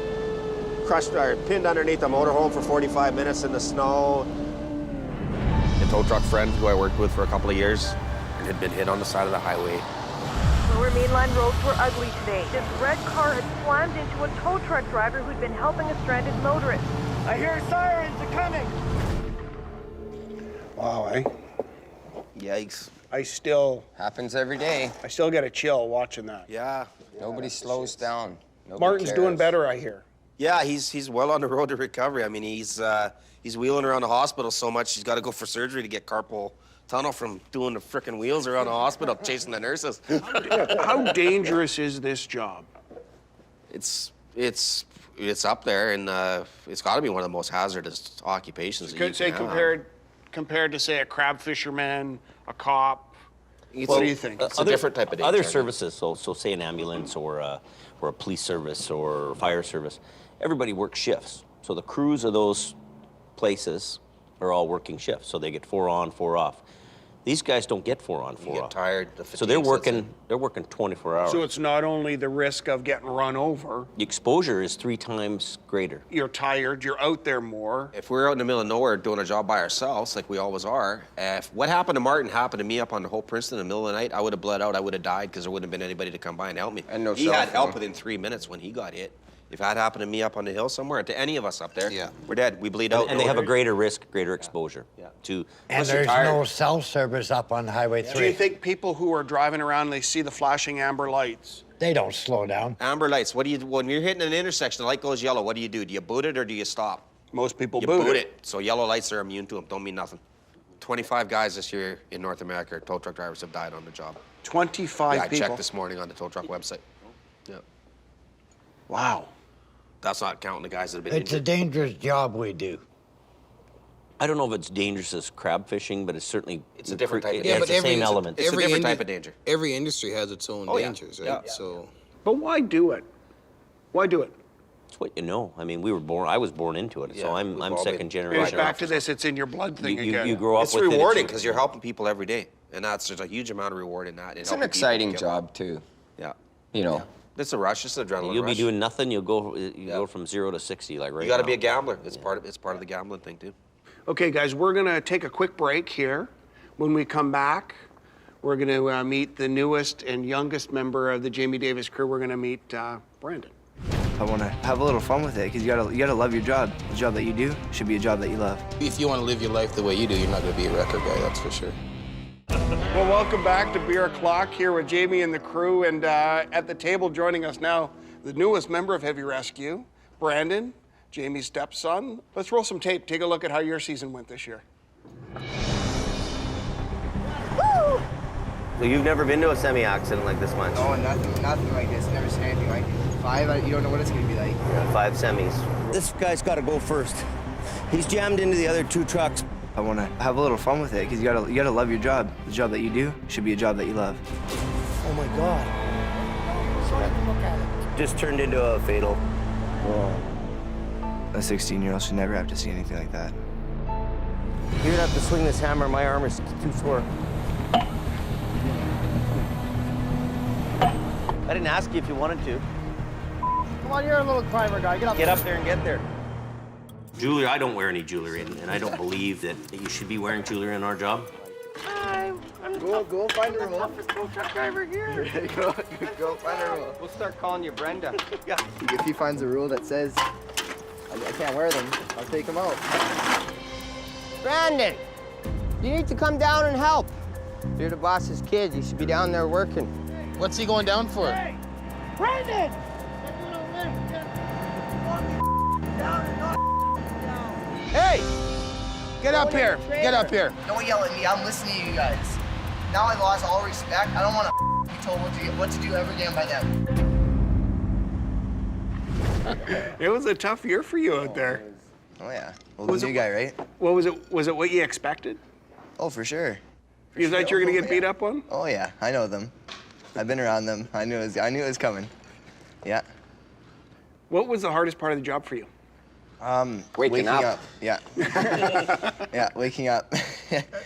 crushed or pinned underneath a motorhome for 45 minutes in the snow. A tow truck friend who I worked with for a couple of years and had been hit on the side of the highway. Lower mainline roads were ugly today. This red car had slammed into a tow truck driver who'd been helping a stranded motorist. I hear sirens are coming. Wow, eh? Yikes. I still... Happens every day. I still get a chill watching that. Yeah. Nobody slows down. Nobody Martin's cares. doing better, I hear. Yeah, he's well on the road to recovery. I mean, he's wheeling around the hospital so much he's got to go for surgery to get carpal tunnel from doing the frickin' wheels around the hospital chasing the nurses. How dangerous is this job? It's up there, and it's got to be one of the most hazardous occupations. Could say compared to say a crab fisherman, a cop. What do you think? It's a different type of danger. Other services, so say an ambulance or a police service or fire service, everybody works shifts. So the crews of those places are all working shifts. So they get 4 on, 4 off. These guys don't get 4 on, 4 off. You get tired. So they're working 24 hours. So it's not only the risk of getting run over. The exposure is 3 times greater. You're tired, you're out there more. If we're out in the middle of nowhere doing a job by ourselves, like we always are, if what happened to Martin happened to me up on the Hope Princeton in the middle of the night, I would have bled out, I would have died because there wouldn't have been anybody to come by and help me. And no he cell had help phone. within 3 minutes when he got hit. If that happened to me up on the hill somewhere, to any of us up there, we're dead. We bleed out. And they have a greater risk, greater exposure. To And there's no cell service up on Highway 3. Do you think people who are driving around, they see the flashing amber lights? They don't slow down. Amber lights. What do you when you're hitting an intersection, the light goes yellow? What do? Do you boot it or do you stop? Most people you boot it. So yellow lights are immune to them. Don't mean nothing. 25 guys this year in North America, tow truck drivers, have died on the job. 25 people? I people? checked this morning on the tow truck website. Yeah. Wow. That's not counting the guys that have been It's a injured. dangerous job we do. I don't know if it's dangerous as crab fishing, but it's certainly It's a different type of It's the same element. It's a different type of danger. Every industry has its own dangers, right? Yeah. So. But why do it? Why do it? It's what you know. I mean, I was born into it, so I'm second generation. It's back to this, it's in your blood thing again. You grow up It's with it. rewarding because you're helping people every day, and there's a huge amount of reward in that. It's an exciting job too. Yeah. You know. It's a rush. It's an adrenaline You'll rush. be doing nothing. You'll go from 0 to 60 like right You got to now. be a gambler. It's part of the gambling thing too. Okay, guys, we're gonna take a quick break here. When we come back, we're gonna meet the newest and youngest member of the Jamie Davis crew. We're gonna meet Brandon. I want to have a little fun with it because you gotta love your job. The job that you do should be a job that you love. If you want to live your life the way you do, you're not going to be a record guy, that's for sure. Well, welcome back to Beer O'Clock here with Jamie and the crew. And at the table joining us now, the newest member of Heavy Rescue, Brandon, Jamie's stepson. Let's roll some tape. Take a look at how your season went this year. So you've never been to a semi-accident like this much? Oh, nothing like this. Never seen anything like it. 5, you don't know what it's gonna be like. Yeah, 5 semis. This guy's got to go first. He's jammed into the other 2 trucks. I want to have a little fun with it because you gotta love your job. The job that you do should be a job that you love. Oh my God. Just turned into a fatal. A 16-year-old should never have to see anything like that. You're gonna have to swing this hammer. My arm is too sore. I didn't ask you if you wanted to. Come on, you're a little climber guy. Get up. Get up there and get there. Jewelry, I don't wear any jewelry, and I don't believe that you should be wearing jewelry in our job. Go find a roll. Truck driver here. Go find a roll. We'll start calling you Brenda. If he finds a rule that says I can't wear them, I'll take them out. Brandon, you need to come down and help. You're the boss's kid. You should be down there working. What's he going down for? Hey, Brandon! Hey! Get up here. Get up here. Don't yell at me. I'm listening to you guys. Now I lost all respect. I don't want to be told what to do ever again by them. It was a tough year for you out there. Oh yeah. Well, the new guy, right? What was it? Was it what you expected? Oh, for sure. You thought you were gonna get beat up on? Oh yeah, I know them. I've been around them. I knew it was coming. Yeah. What was the hardest part of the job for you? Waking up. Yeah. Yeah, waking up.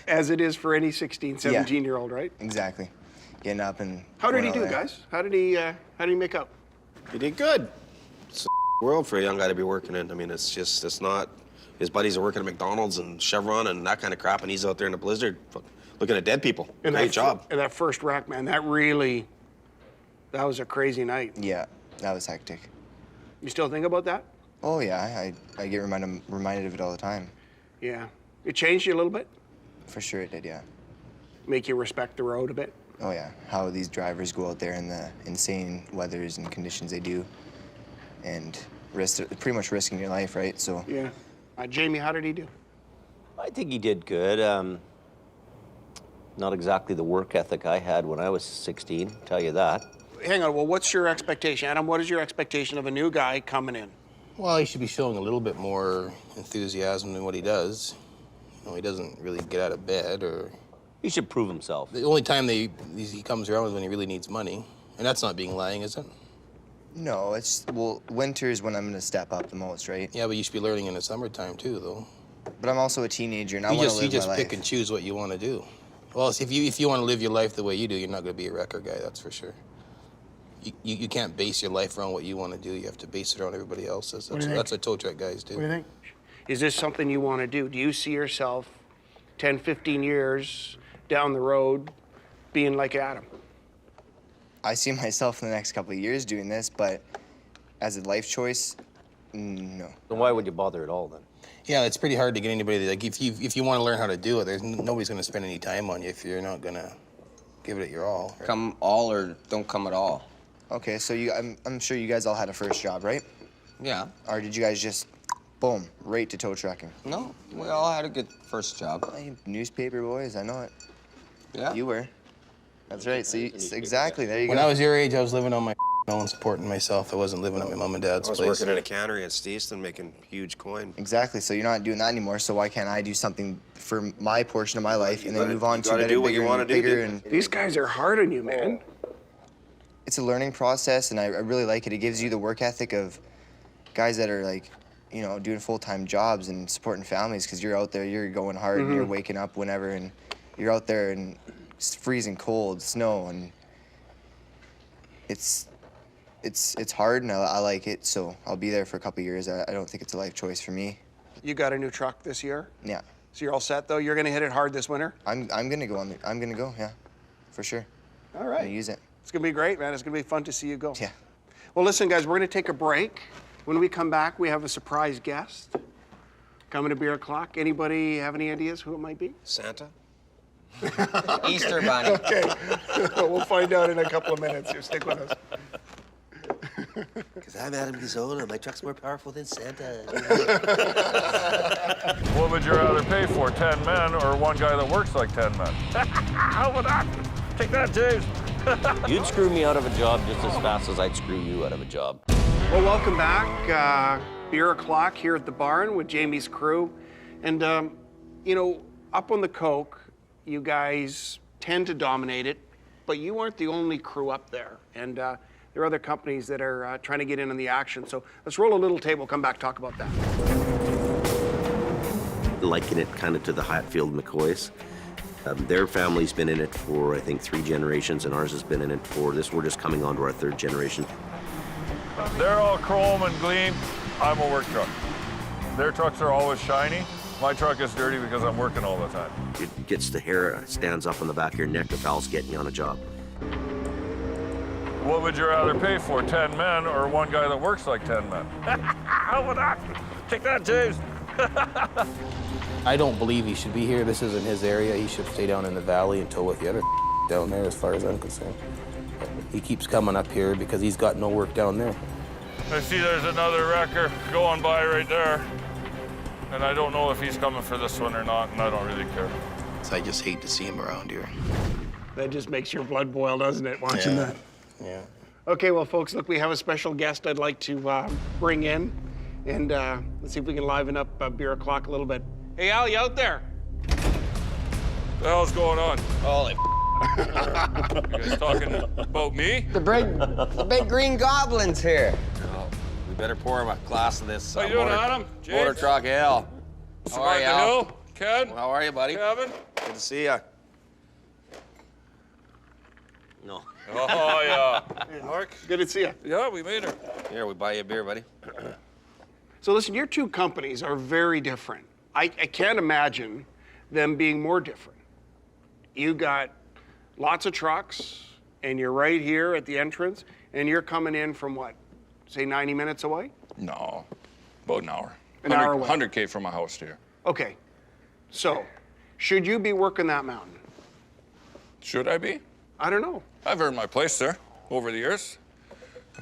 As it is for any 16, 17-year-old, right? Exactly. Getting up and. How did he going do, out there. guys? How did he make up? He did good. It's a world for a young guy to be working in. I mean, it's not. His buddies are working at McDonald's and Chevron and that kind of crap, and he's out there in the blizzard looking at dead people. Great job. And that first rack, man, that was a crazy night. Yeah, that was hectic. You still think about that? Oh yeah, I get reminded of it all the time. Yeah. It changed you a little bit? For sure it did, yeah. Make you respect the road a bit? Oh yeah, how these drivers go out there in the insane weathers and conditions they do, and pretty much risking your life, right? So. Yeah. Jamie, how did he do? I think he did good. Not exactly the work ethic I had when I was 16, tell you that. Hang on, well, what's your expectation? Adam, what is your expectation of a new guy coming in? Well, he should be showing a little bit more enthusiasm in what he does. You know, he doesn't really get out of bed or... He should prove himself. The only time he comes around is when he really needs money. And that's not being lying, is it? No, well, winter is when I'm gonna step up the most, right? Yeah, but you should be learning in the summertime too, though. But I'm also a teenager and I want to live my life. You just pick and choose what you want to do. Well, if you want to live your life the way you do, you're not going to be a record guy, that's for sure. You can't base your life around what you want to do. You have to base it around everybody else's. That's what tow truck guys do. What do you think? Is this something you want to do? Do you see yourself 10, 15 years down the road being like Adam? I see myself in the next couple of years doing this, but as a life choice, no. Then why would you bother at all then? Yeah, it's pretty hard to get anybody, like, if you want to learn how to do it, nobody's going to spend any time on you if you're not going to give it your all. Right? Come all or don't come at all. Okay, so I'm sure you guys all had a first job, right? Yeah. Or did you guys just, boom, right to tow trucking? No, we all had a good first job. Newspaper boys, I know it. Yeah. You were. That's right, so exactly, there you go. When I was your age, I was living on my own, supporting myself. I wasn't living at my mom and dad's place. I was working in a cannery at Stevenson making huge coin. Exactly, so you're not doing that anymore, so why can't I do something for my portion of my life and then move on to better, do what you want to do. These guys are hard on you, man. It's a learning process, and I really like it. It gives you the work ethic of guys that are like, you know, doing full-time jobs and supporting families, because you're out there, you're going hard, and you're waking up whenever, and you're out there and it's freezing cold, snow, and it's It's hard, and I like it, so I'll be there for a couple years. I don't think it's a life choice for me. You got a new truck this year? Yeah. So you're all set, though? You're going to hit it hard this winter? I'm gonna go I'm gonna go, yeah, for sure. All right. I'm gonna use it. It's going to be great, man. It's going to be fun to see you go. Yeah. Well, listen, guys, we're going to take a break. When we come back, we have a surprise guest coming to Beer O'Clock. Anybody have any ideas who it might be? Santa? Easter Bunny. Okay. We'll find out in a couple of minutes here. Stick with us. Because I'm Adam Gazzola. My truck's more powerful than Santa. What would you rather pay for, 10 men or one guy that works like 10 men? How about that? Take that, James. You'd screw me out of a job just as fast as I'd screw you out of a job. Well, welcome back. Beer O'Clock here at the barn with Jamie's crew. And, you know, up on the Coke, you guys tend to dominate it, but you aren't the only crew up there. And there are other companies that are trying to get in on the action. So let's roll a little table, come back, talk about that. Liken it kind of to the Hatfield McCoys. Their family's been in it for, I think, 3 generations, and ours has been in it for this. We're just coming on to our 3rd generation. They're all chrome and gleam. I'm a work truck. Their trucks are always shiny. My truck is dirty because I'm working all the time. It gets the hair stands up on the back of your neck if Al's getting you on a job. What would you rather pay for, 10 men or one guy that works like 10 men? How about that? Take that, James. I don't believe he should be here. This isn't his area. He should stay down in the valley and tow with the other down there, as far as I'm concerned. He keeps coming up here because he's got no work down there. I see there's another wrecker going by right there. And I don't know if he's coming for this one or not, and I don't really care. So I just hate to see him around here. That just makes your blood boil, doesn't it, watching that? Yeah. Okay, well, folks, look, we have a special guest I'd like to bring in, and let's see if we can liven up Beer O'Clock a little bit. Hey, Al, you out there? What the hell's going on? Holy You guys talking about me? The big green goblin's here. Oh, we better pour him a glass of this How you doing, Adam? James? motor truck ale. How are you, the Al? hill? Ken? How are you, buddy? Kevin? Good to see you. No. Oh, yeah. Hey, Mark, good to see you. Yeah, we made her. Here, we buy you a beer, buddy. So listen, your two companies are very different. I can't imagine them being more different. You got lots of trucks, and you're right here at the entrance, and you're coming in from what, say 90 minutes away? No, about an hour. An hour away. 100K from my house to here. Okay, so should you be working that mountain? Should I be? I don't know. I've earned my place there over the years.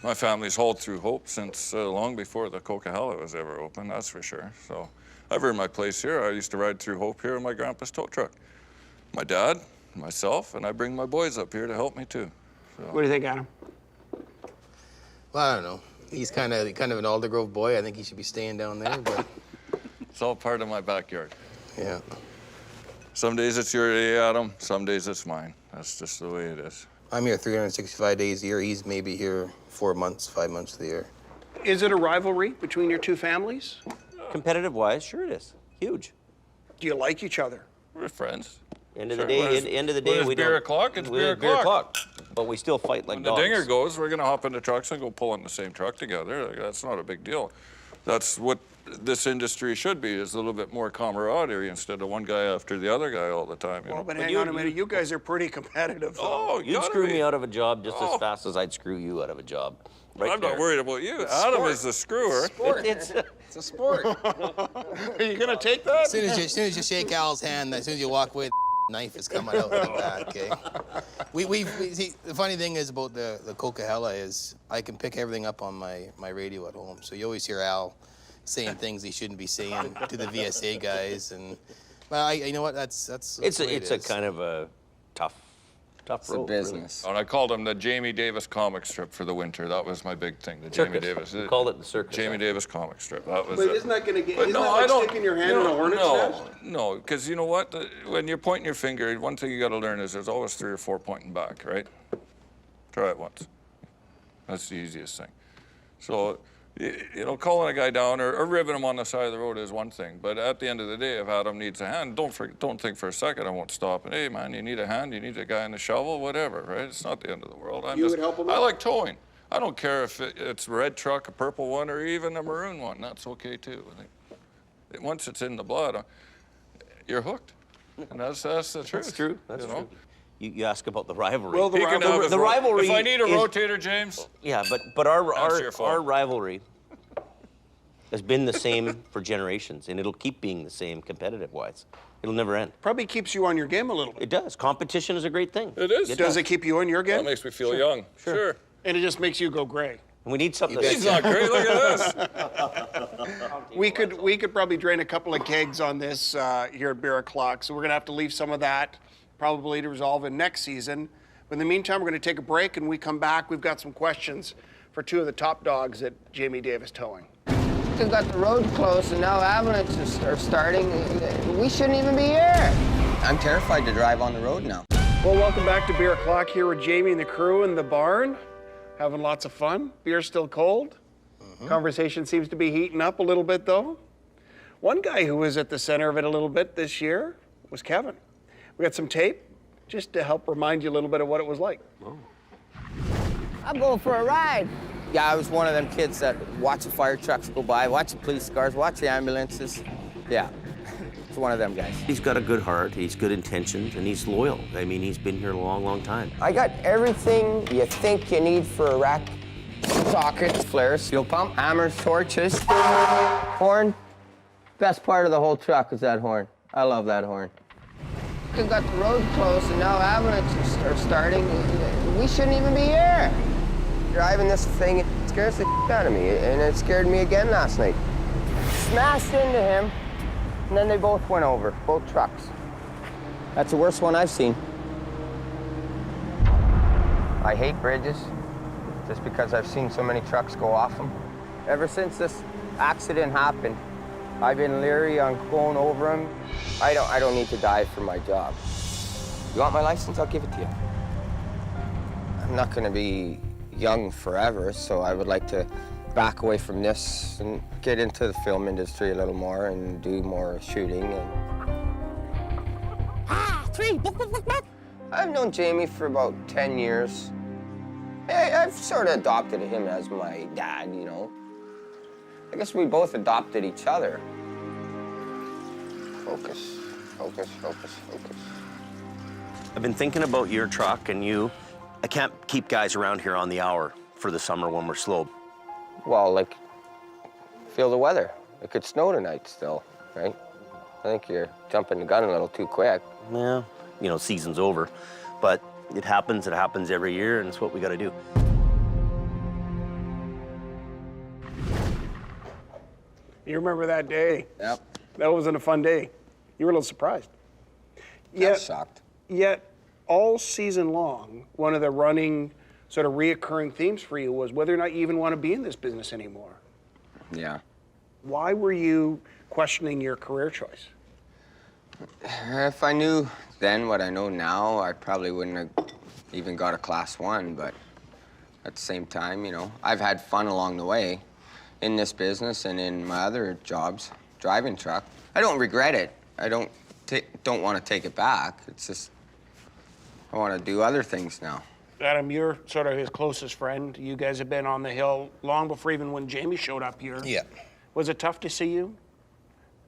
My family's hauled through Hope since long before the Coquihalla was ever open, that's for sure. So I've earned my place here. I used to ride through Hope here in my grandpa's tow truck. My dad, myself, and I bring my boys up here to help me too. So. What do you think, Adam? Well, I don't know. He's kind of an Aldergrove boy. I think he should be staying down there, but... It's all part of my backyard. Yeah. Some days it's your day, Adam. Some days it's mine. That's just the way it is. I'm here 365 days a year. He's maybe here 4 months, 5 months of the year. Is it a rivalry between your two families? Competitive-wise, sure it is. Huge. Do you like each other? We're friends. End of the day, we Beer don't. O'Clock, it's Beer O'Clock. But we still fight like when dogs. the dinger goes, we're gonna hop in the trucks and go pull in the same truck together. Like, that's not a big deal. That's what this industry should be, is a little bit more camaraderie instead of one guy after the other guy all the time. You know? But hang on a minute, you guys are pretty competitive. Oh, You'd screw me out of a job just as fast as I'd screw you out of a job. Right I'm not worried about you. Adam is the screwer. It's a sport. Are you gonna take that? As soon as you shake Al's hand, as soon as you walk away, the knife is coming out like that, okay? We see, the funny thing is about the Coquihalla is I can pick everything up on my radio at home. So you always hear Al saying things he shouldn't be saying to the VSA guys, and well, you know what? That's it's a kind of a tough road. Business. And I called him the Jamie Davis comic strip for the winter. That was my big thing. The Jamie Davis. We called it the circus. Jamie Davis comic strip. That was. But isn't that gonna get? Isn't that like sticking your hand in a hornet's nest? No, because you know what? When you're pointing your finger, one thing you got to learn is there's always 3 or 4 pointing back, right? Try it once. That's the easiest thing. So, you know, calling a guy down or ribbing him on the side of the road is one thing. But at the end of the day, if Adam needs a hand, don't think for a second I won't stop. And hey, man, you need a hand, you need a guy in the shovel, whatever, right? It's not the end of the world. You would help him out? I like towing. I don't care if it's a red truck, a purple one, or even a maroon one. That's okay too. I think once it's in the blood, you're hooked. And that's the truth. That's true. That's you true. know? You ask about the rivalry. Well, the rivalry. If I need a is, rotator, James. Yeah, but our fault. rivalry has been the same for generations, and it'll keep being the same competitive-wise. It'll never end. Probably keeps you on your game a little bit. It does. Competition is a great thing. It is. Does it keep you on your game? That makes me feel young. Sure. And it just makes you go gray. And we need something. He's not great. Look at this. We could probably drain a couple of kegs on this here at Beer O'Clock, so we're gonna have to leave some of that probably to resolve in next season. But in the meantime, we're gonna take a break, and we come back. We've got some questions for two of the top dogs at Jamie Davis Towing. We've got the road closed, and now avalanches are starting. We shouldn't even be here. I'm terrified to drive on the road now. Well, welcome back to Beer O'Clock here with Jamie and the crew in the barn. Having lots of fun. Beer's still cold. Conversation seems to be heating up a little bit, though. One guy who was at the center of it a little bit this year was Kevin. We got some tape just to help remind you a little bit of what it was like. Oh. I'm going for a ride. Yeah, I was one of them kids that watch the fire trucks go by, watch the police cars, watch the ambulances. Yeah, it's one of them guys. He's got a good heart, he's good intentions, and he's loyal. I mean, he's been here a long, long time. I got everything you think you need for a wreck. Sockets, flares, fuel pump, hammers, torches, horn. Best part of the whole truck is that horn. I love that horn. We've got the road closed, and now avalanches are starting. We shouldn't even be here. Driving this thing, it scares the out of me, and it scared me again last night. Smashed into him, and then they both went over, both trucks. That's the worst one I've seen. I hate bridges, just because I've seen so many trucks go off them. Ever since this accident happened, I've been leery on going over them. I don't need to die for my job. You want my license? I'll give it to you. I'm not gonna be young forever, so I would like to back away from this and get into the film industry a little more and do more shooting. Three. I've known Jamie for about 10 years. I've sort of adopted him as my dad, you know. I guess we both adopted each other. Focus, focus, focus, focus. I've been thinking about your truck and you. I can't keep guys around here on the hour for the summer when we're slow. Well, like, feel the weather. It could snow tonight still, right? I think you're jumping the gun a little too quick. Yeah, you know, season's over. But it happens every year, and it's what we gotta do. You remember that day? Yep. That wasn't a fun day. You were a little surprised. I was shocked. Yet, all season long, one of the running sort of reoccurring themes for you was whether or not you even want to be in this business anymore. Yeah. Why were you questioning your career choice? If I knew then what I know now, I probably wouldn't have even got a Class 1, but at the same time, you know, I've had fun along the way in this business and in my other jobs, driving truck. I don't regret it. I don't want to take it back. It's just, I want to do other things now. Adam, you're sort of his closest friend. You guys have been on the hill long before even when Jamie showed up here. Yeah. Was it tough to see you?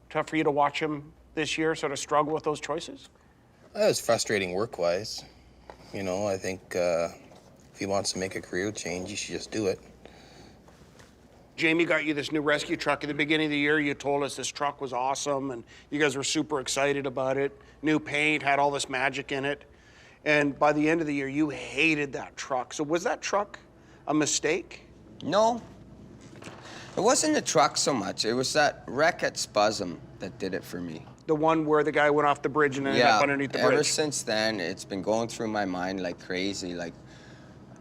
Tough for you to watch him this year sort of struggle with those choices? It was frustrating work-wise. You know, I think if he wants to make a career change, he should just do it. Jamie got you this new rescue truck at the beginning of the year. You told us this truck was awesome, and you guys were super excited about it. New paint, had all this magic in it. And by the end of the year, you hated that truck. So was that truck a mistake? No. It wasn't the truck so much. It was that wreck at Spuzzum that did it for me. The one where the guy went off the bridge and ended up underneath the bridge? Ever since then, it's been going through my mind like crazy. Like,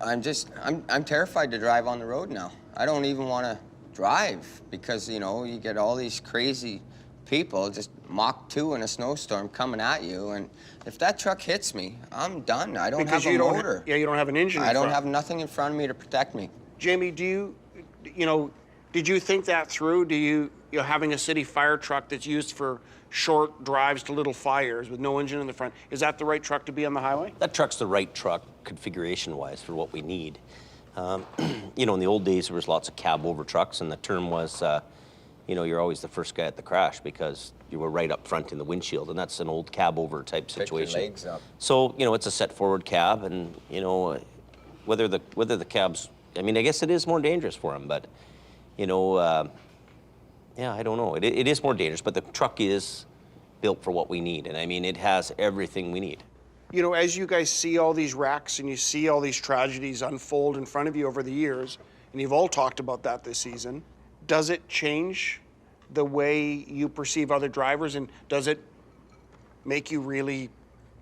I'm terrified to drive on the road now. I don't even want to drive because, you know, you get all these crazy people just Mach 2 in a snowstorm coming at you, and if that truck hits me, I'm done. I don't have a motor. Yeah, you don't have an engine in I don't front. have nothing in front of me to protect me. Jamie, did you think that through? Do you having a city fire truck that's used for short drives to little fires with no engine in the front, is that the right truck to be on the highway? That truck's the right truck configuration-wise for what we need. You know, in the old days, there was lots of cab over trucks, and the term was, you know, you're always the first guy at the crash because you were right up front in the windshield, and that's an old cab over type situation. Pick your legs up. So, you know, it's a set forward cab, and, you know, whether the cab's, I mean, I guess it is more dangerous for him, but, you know, yeah, I don't know. It is more dangerous, but the truck is built for what we need, and I mean, it has everything we need. You know, as you guys see all these wrecks and you see all these tragedies unfold in front of you over the years, and you've all talked about that this season, does it change the way you perceive other drivers, and does it make you really,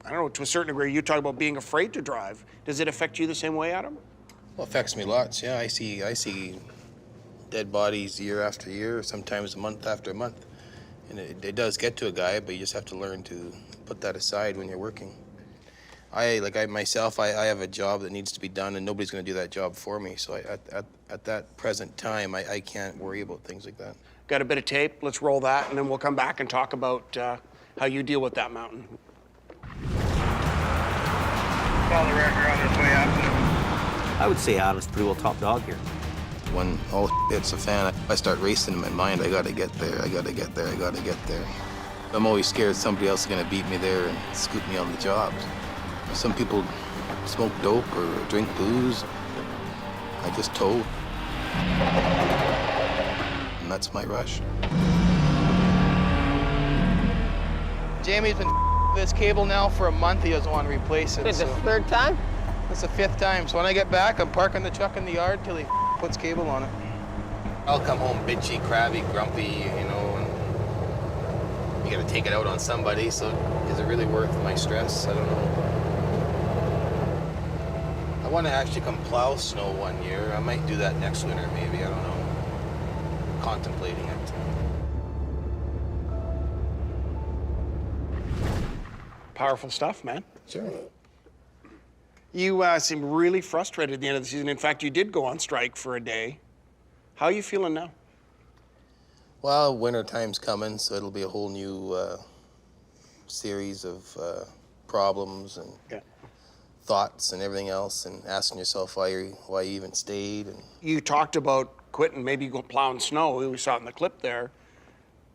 I don't know, to a certain degree, you talk about being afraid to drive. Does it affect you the same way, Adam? Well, it affects me lots, yeah. I see dead bodies year after year, sometimes month after month. And it does get to a guy, but you just have to learn to put that aside when you're working. I have a job that needs to be done, and nobody's going to do that job for me. So at that present time, I can't worry about things like that. Got a bit of tape. Let's roll that, and then we'll come back and talk about how you deal with that mountain. Call the wrecker on this way up. I would say Adam's pretty well top dog here. When all hits the fan, I start racing in my mind. I got to get there. I got to get there. I got to get there. I'm always scared somebody else is going to beat me there and scoop me on the jobs. Some people smoke dope or drink booze. I just tow. And that's my rush. Jamie's been this cable now for a month. He doesn't want to replace it. It's the third time? It's the fifth time. So when I get back, I'm parking the truck in the yard till he puts cable on it. I'll come home bitchy, crabby, grumpy, you know, and you got to take it out on somebody. So is it really worth my stress? I don't know. I want to actually come plow snow one year. I might do that next winter, maybe. I don't know. Contemplating it. Powerful stuff, man. Sure. You seem really frustrated at the end of the season. In fact, you did go on strike for a day. How are you feeling now? Well, winter time's coming, so it'll be a whole new series of problems and thoughts and everything else, and asking yourself why you even stayed. And you talked about quitting, maybe go plowing snow. We saw it in the clip there.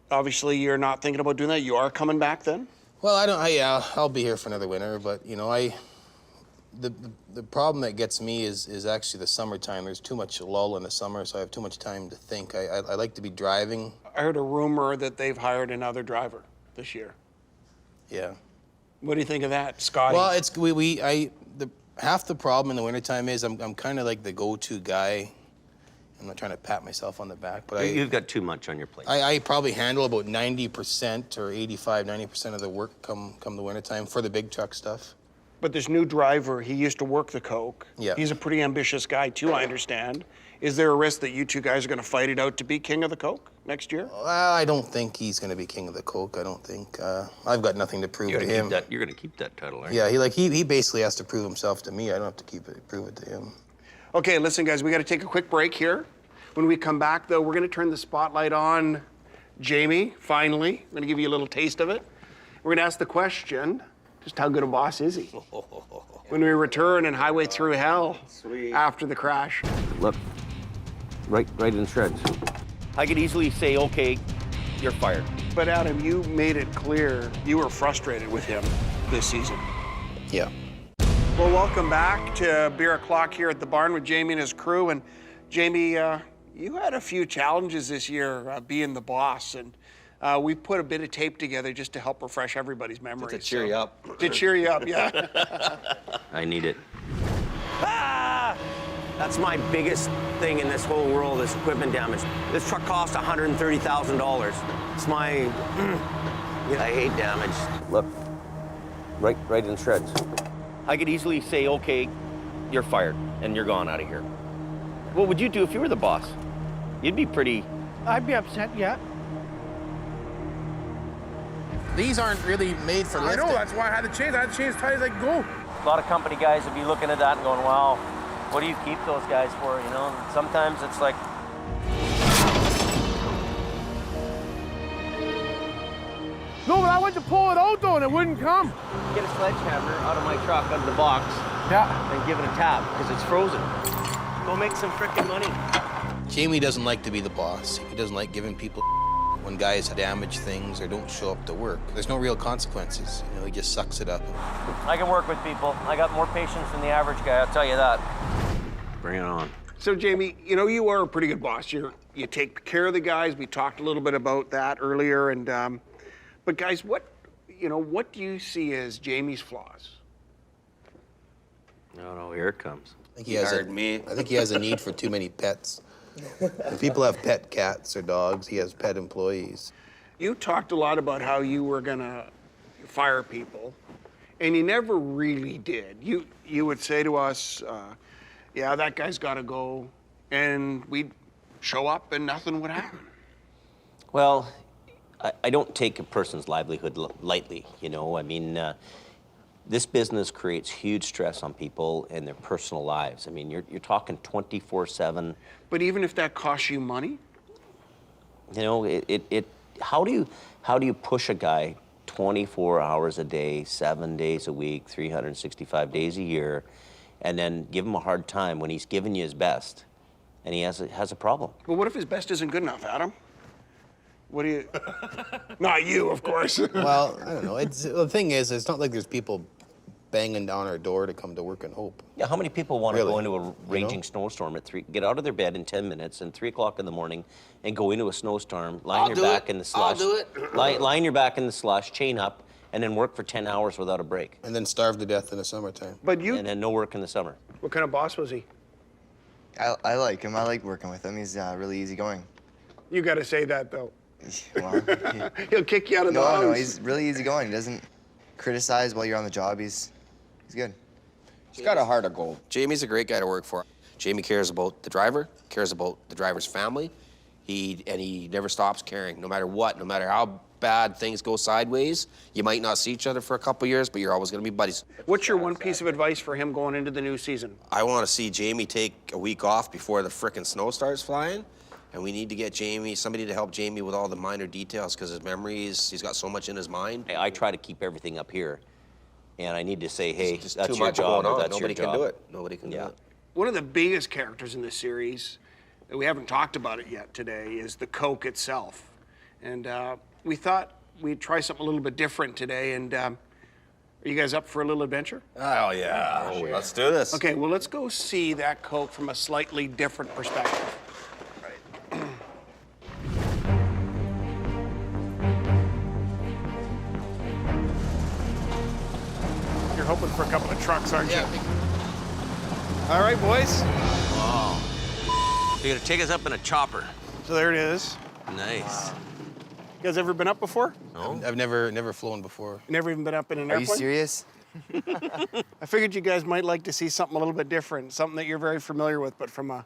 Obviously, you're not thinking about doing that. You are coming back then? Well, I'll be here for another winter, but you know, the problem that gets me is actually the summertime. There's too much lull in the summer, so I have too much time to think. I like to be driving. I heard a rumor that they've hired another driver this year. Yeah. What do you think of that, Scotty? Well, it's half the problem in the wintertime is I'm kind of like the go-to guy. I'm not trying to pat myself on the back, but You've got too much on your plate. I probably handle about 90% or 90% of the work come the wintertime for the big truck stuff. But this new driver, he used to work the coke. Yeah. He's a pretty ambitious guy, too, I understand. Is there a risk that you two guys are going to fight it out to be king of the coke next year? Well, I don't think he's going to be king of the coke. I don't think. I've got nothing to prove to him. You're going to keep that title, aren't you? Yeah, he basically has to prove himself to me. I don't have to prove it to him. Okay, listen, guys, we got to take a quick break here. When we come back, though, we're going to turn the spotlight on Jamie, finally. I'm going to give you a little taste of it. We're going to ask the question, just how good a boss is he? When we return and highway through hell after the crash. Look, right in shreds. I could easily say, okay, you're fired. But Adam, you made it clear you were frustrated with him this season. Yeah. Well, welcome back to Beer O'Clock here at the barn with Jamie and his crew. And Jamie, you had a few challenges this year being the boss, and we put a bit of tape together just to help refresh everybody's memories. To cheer you up. To cheer you up, yeah. I need it. Ah! That's my biggest thing in this whole world is equipment damage. This truck cost $130,000. It's my, I hate damage. Look, right in shreds. I could easily say, okay, you're fired and you're gone out of here. What would you do if you were the boss? You'd be pretty... I'd be upset, yeah. These aren't really made for lifting. I know, that's why I had to change. I had to change tires like go. A lot of company guys would be looking at that and going, wow, what do you keep those guys for, you know? And sometimes it's like... No, but I went to pull it out though and it wouldn't come. Get a sledgehammer out of my truck, out of the box, yeah, and give it a tap, because it's frozen. Go make some frickin' money. Jamie doesn't like to be the boss. He doesn't like giving people when guys damage things or don't show up to work. There's no real consequences. You know, he just sucks it up. I can work with people. I got more patience than the average guy, I'll tell you that. Bring it on. So, Jamie, you know, you are a pretty good boss. You take care of the guys. We talked a little bit about that earlier. And but guys, what do you see as Jamie's flaws? No, here it comes. I think he has a need for too many pets. When people have pet cats or dogs, he has pet employees. You talked a lot about how you were gonna fire people, and you never really did. You would say to us, yeah, that guy's gotta go, and we'd show up and nothing would happen. Well, I don't take a person's livelihood lightly, you know. I mean, this business creates huge stress on people and their personal lives. I mean, you're talking 24/7. But even if that costs you money? You know, how do you push a guy 24 hours a day, 7 days a week, 365 days a year, and then give him a hard time when he's giving you his best and he has a problem? Well, what if his best isn't good enough, Adam? What do you... Not you, of course. Well, I don't know. The thing is, it's not like there's people banging down our door to come to work and hope. Yeah, how many people want to Really? go into a raging snowstorm at 3, get out of their bed in 10 minutes and 3 o'clock in the morning and go into a snowstorm, lie on your back in the slush, lie on your back in the slush, chain up, and then work for 10 hours without a break. And then starve to death in the summertime. And then no work in the summer. What kind of boss was he? I like him. I like working with him. He's really easygoing. You got to say that, though. Well, He'll kick you out of the house. No, he's really easygoing. He doesn't criticize while you're on the job. He's good. He's got a heart of gold. Jamie's a great guy to work for. Jamie cares about the driver, cares about the driver's family. He never stops caring, no matter what, no matter how bad things go sideways. You might not see each other for a couple years, but you're always gonna be buddies. What's your one piece of advice for him going into the new season? I want to see Jamie take a week off before the frickin' snow starts flying. And we need to get somebody to help Jamie with all the minor details because his memories, he's got so much in his mind. I try to keep everything up here. And I need to say, hey, It's just that's too your much job, going on. or that's Nobody your job. can do it. Nobody can do it. One of the biggest characters in this series, we haven't talked about it yet today, is the Coke itself. And we thought we'd try something a little bit different today. And are you guys up for a little adventure? Oh, yeah. Let's do this. Okay, well, let's go see that Coke from a slightly different perspective. You're hoping for a couple of trucks, aren't you? All right, boys. Wow. You're gonna take us up in a chopper. So there it is. Nice. You guys ever been up before? No. I've never flown before. Never even been up in an Are airplane? you serious? I figured you guys might like to see something a little bit different, something that you're very familiar with, but from a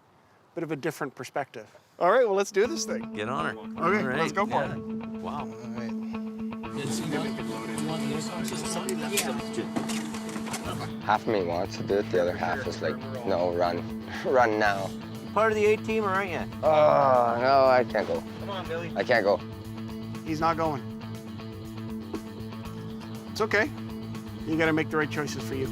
bit of a different perspective. All right, well, let's do this thing. Get on her. Okay, All right. let's go for it. Wow. All right. Half of me wants to do it, the other half is like, no, run. Run now. Part of the A-team, aren't you? Oh, no, I can't go. Come on, Billy. I can't go. He's not going. It's okay. You gotta make the right choices for you.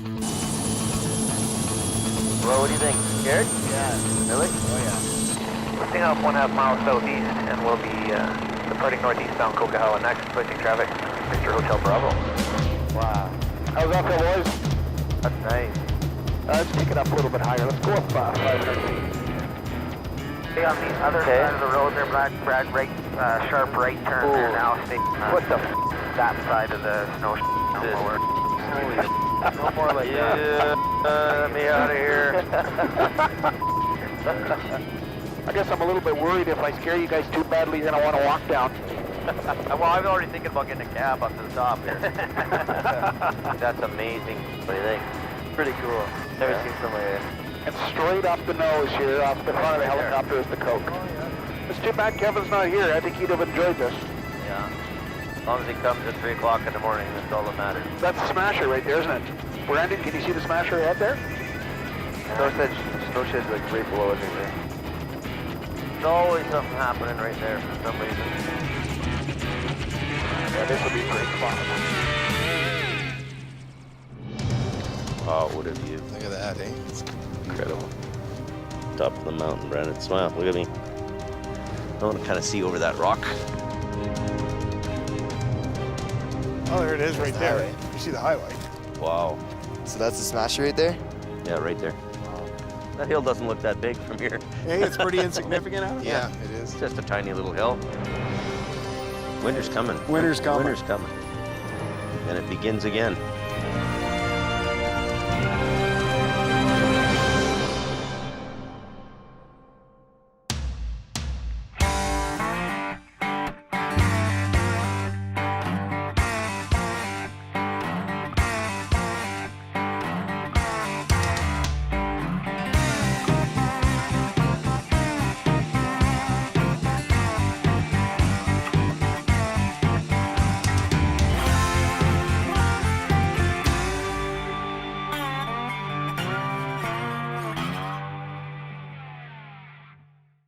Well, what do you think? Scared? Yeah. Really? Oh, yeah. We're seeing off 1.5 miles southeast, and we'll be departing northeastbound Coquihalla next, switching traffic, Mr. Hotel Bravo. Wow. How's that feel, boys? That's nice. Let's take it up a little bit higher. Let's go up 500 feet. Stay on the other side of the road there, Brad, right, sharp right turn there now. Stay. What the that side of the snow lower. No more like that. Let me out of here. I guess I'm a little bit worried if I scare you guys too badly, then I want to walk down. Well, I'm already thinking about getting a cab up to the top here. That's amazing. What do you think? Pretty cool. Never seen something like that. And straight up the nose here, off the front of the helicopter is the Coke. Oh, yeah. It's too bad Kevin's not here. I think he'd have enjoyed this. Yeah. As long as he comes at 3 o'clock in the morning, that's all that matters. That's the smasher right there, isn't it? Brandon, can you see the smasher out there? Snow shed's like right below it there. There's always something happening right there for some reason. Yeah, this will be pretty fun. Oh, what a view. Look at that, eh? Incredible. top of the mountain, Brandon. Smile, look at me. I want to kind of see over that rock. Oh, there it is, right there. highway. You see the highway. Wow. So that's the smasher right there? Yeah, right there. That hill doesn't look that big from here. Hey, it's pretty insignificant out here. Yeah, it is. It's just a tiny little hill. Winter's coming. Winter's coming. Winter's coming. And it begins again.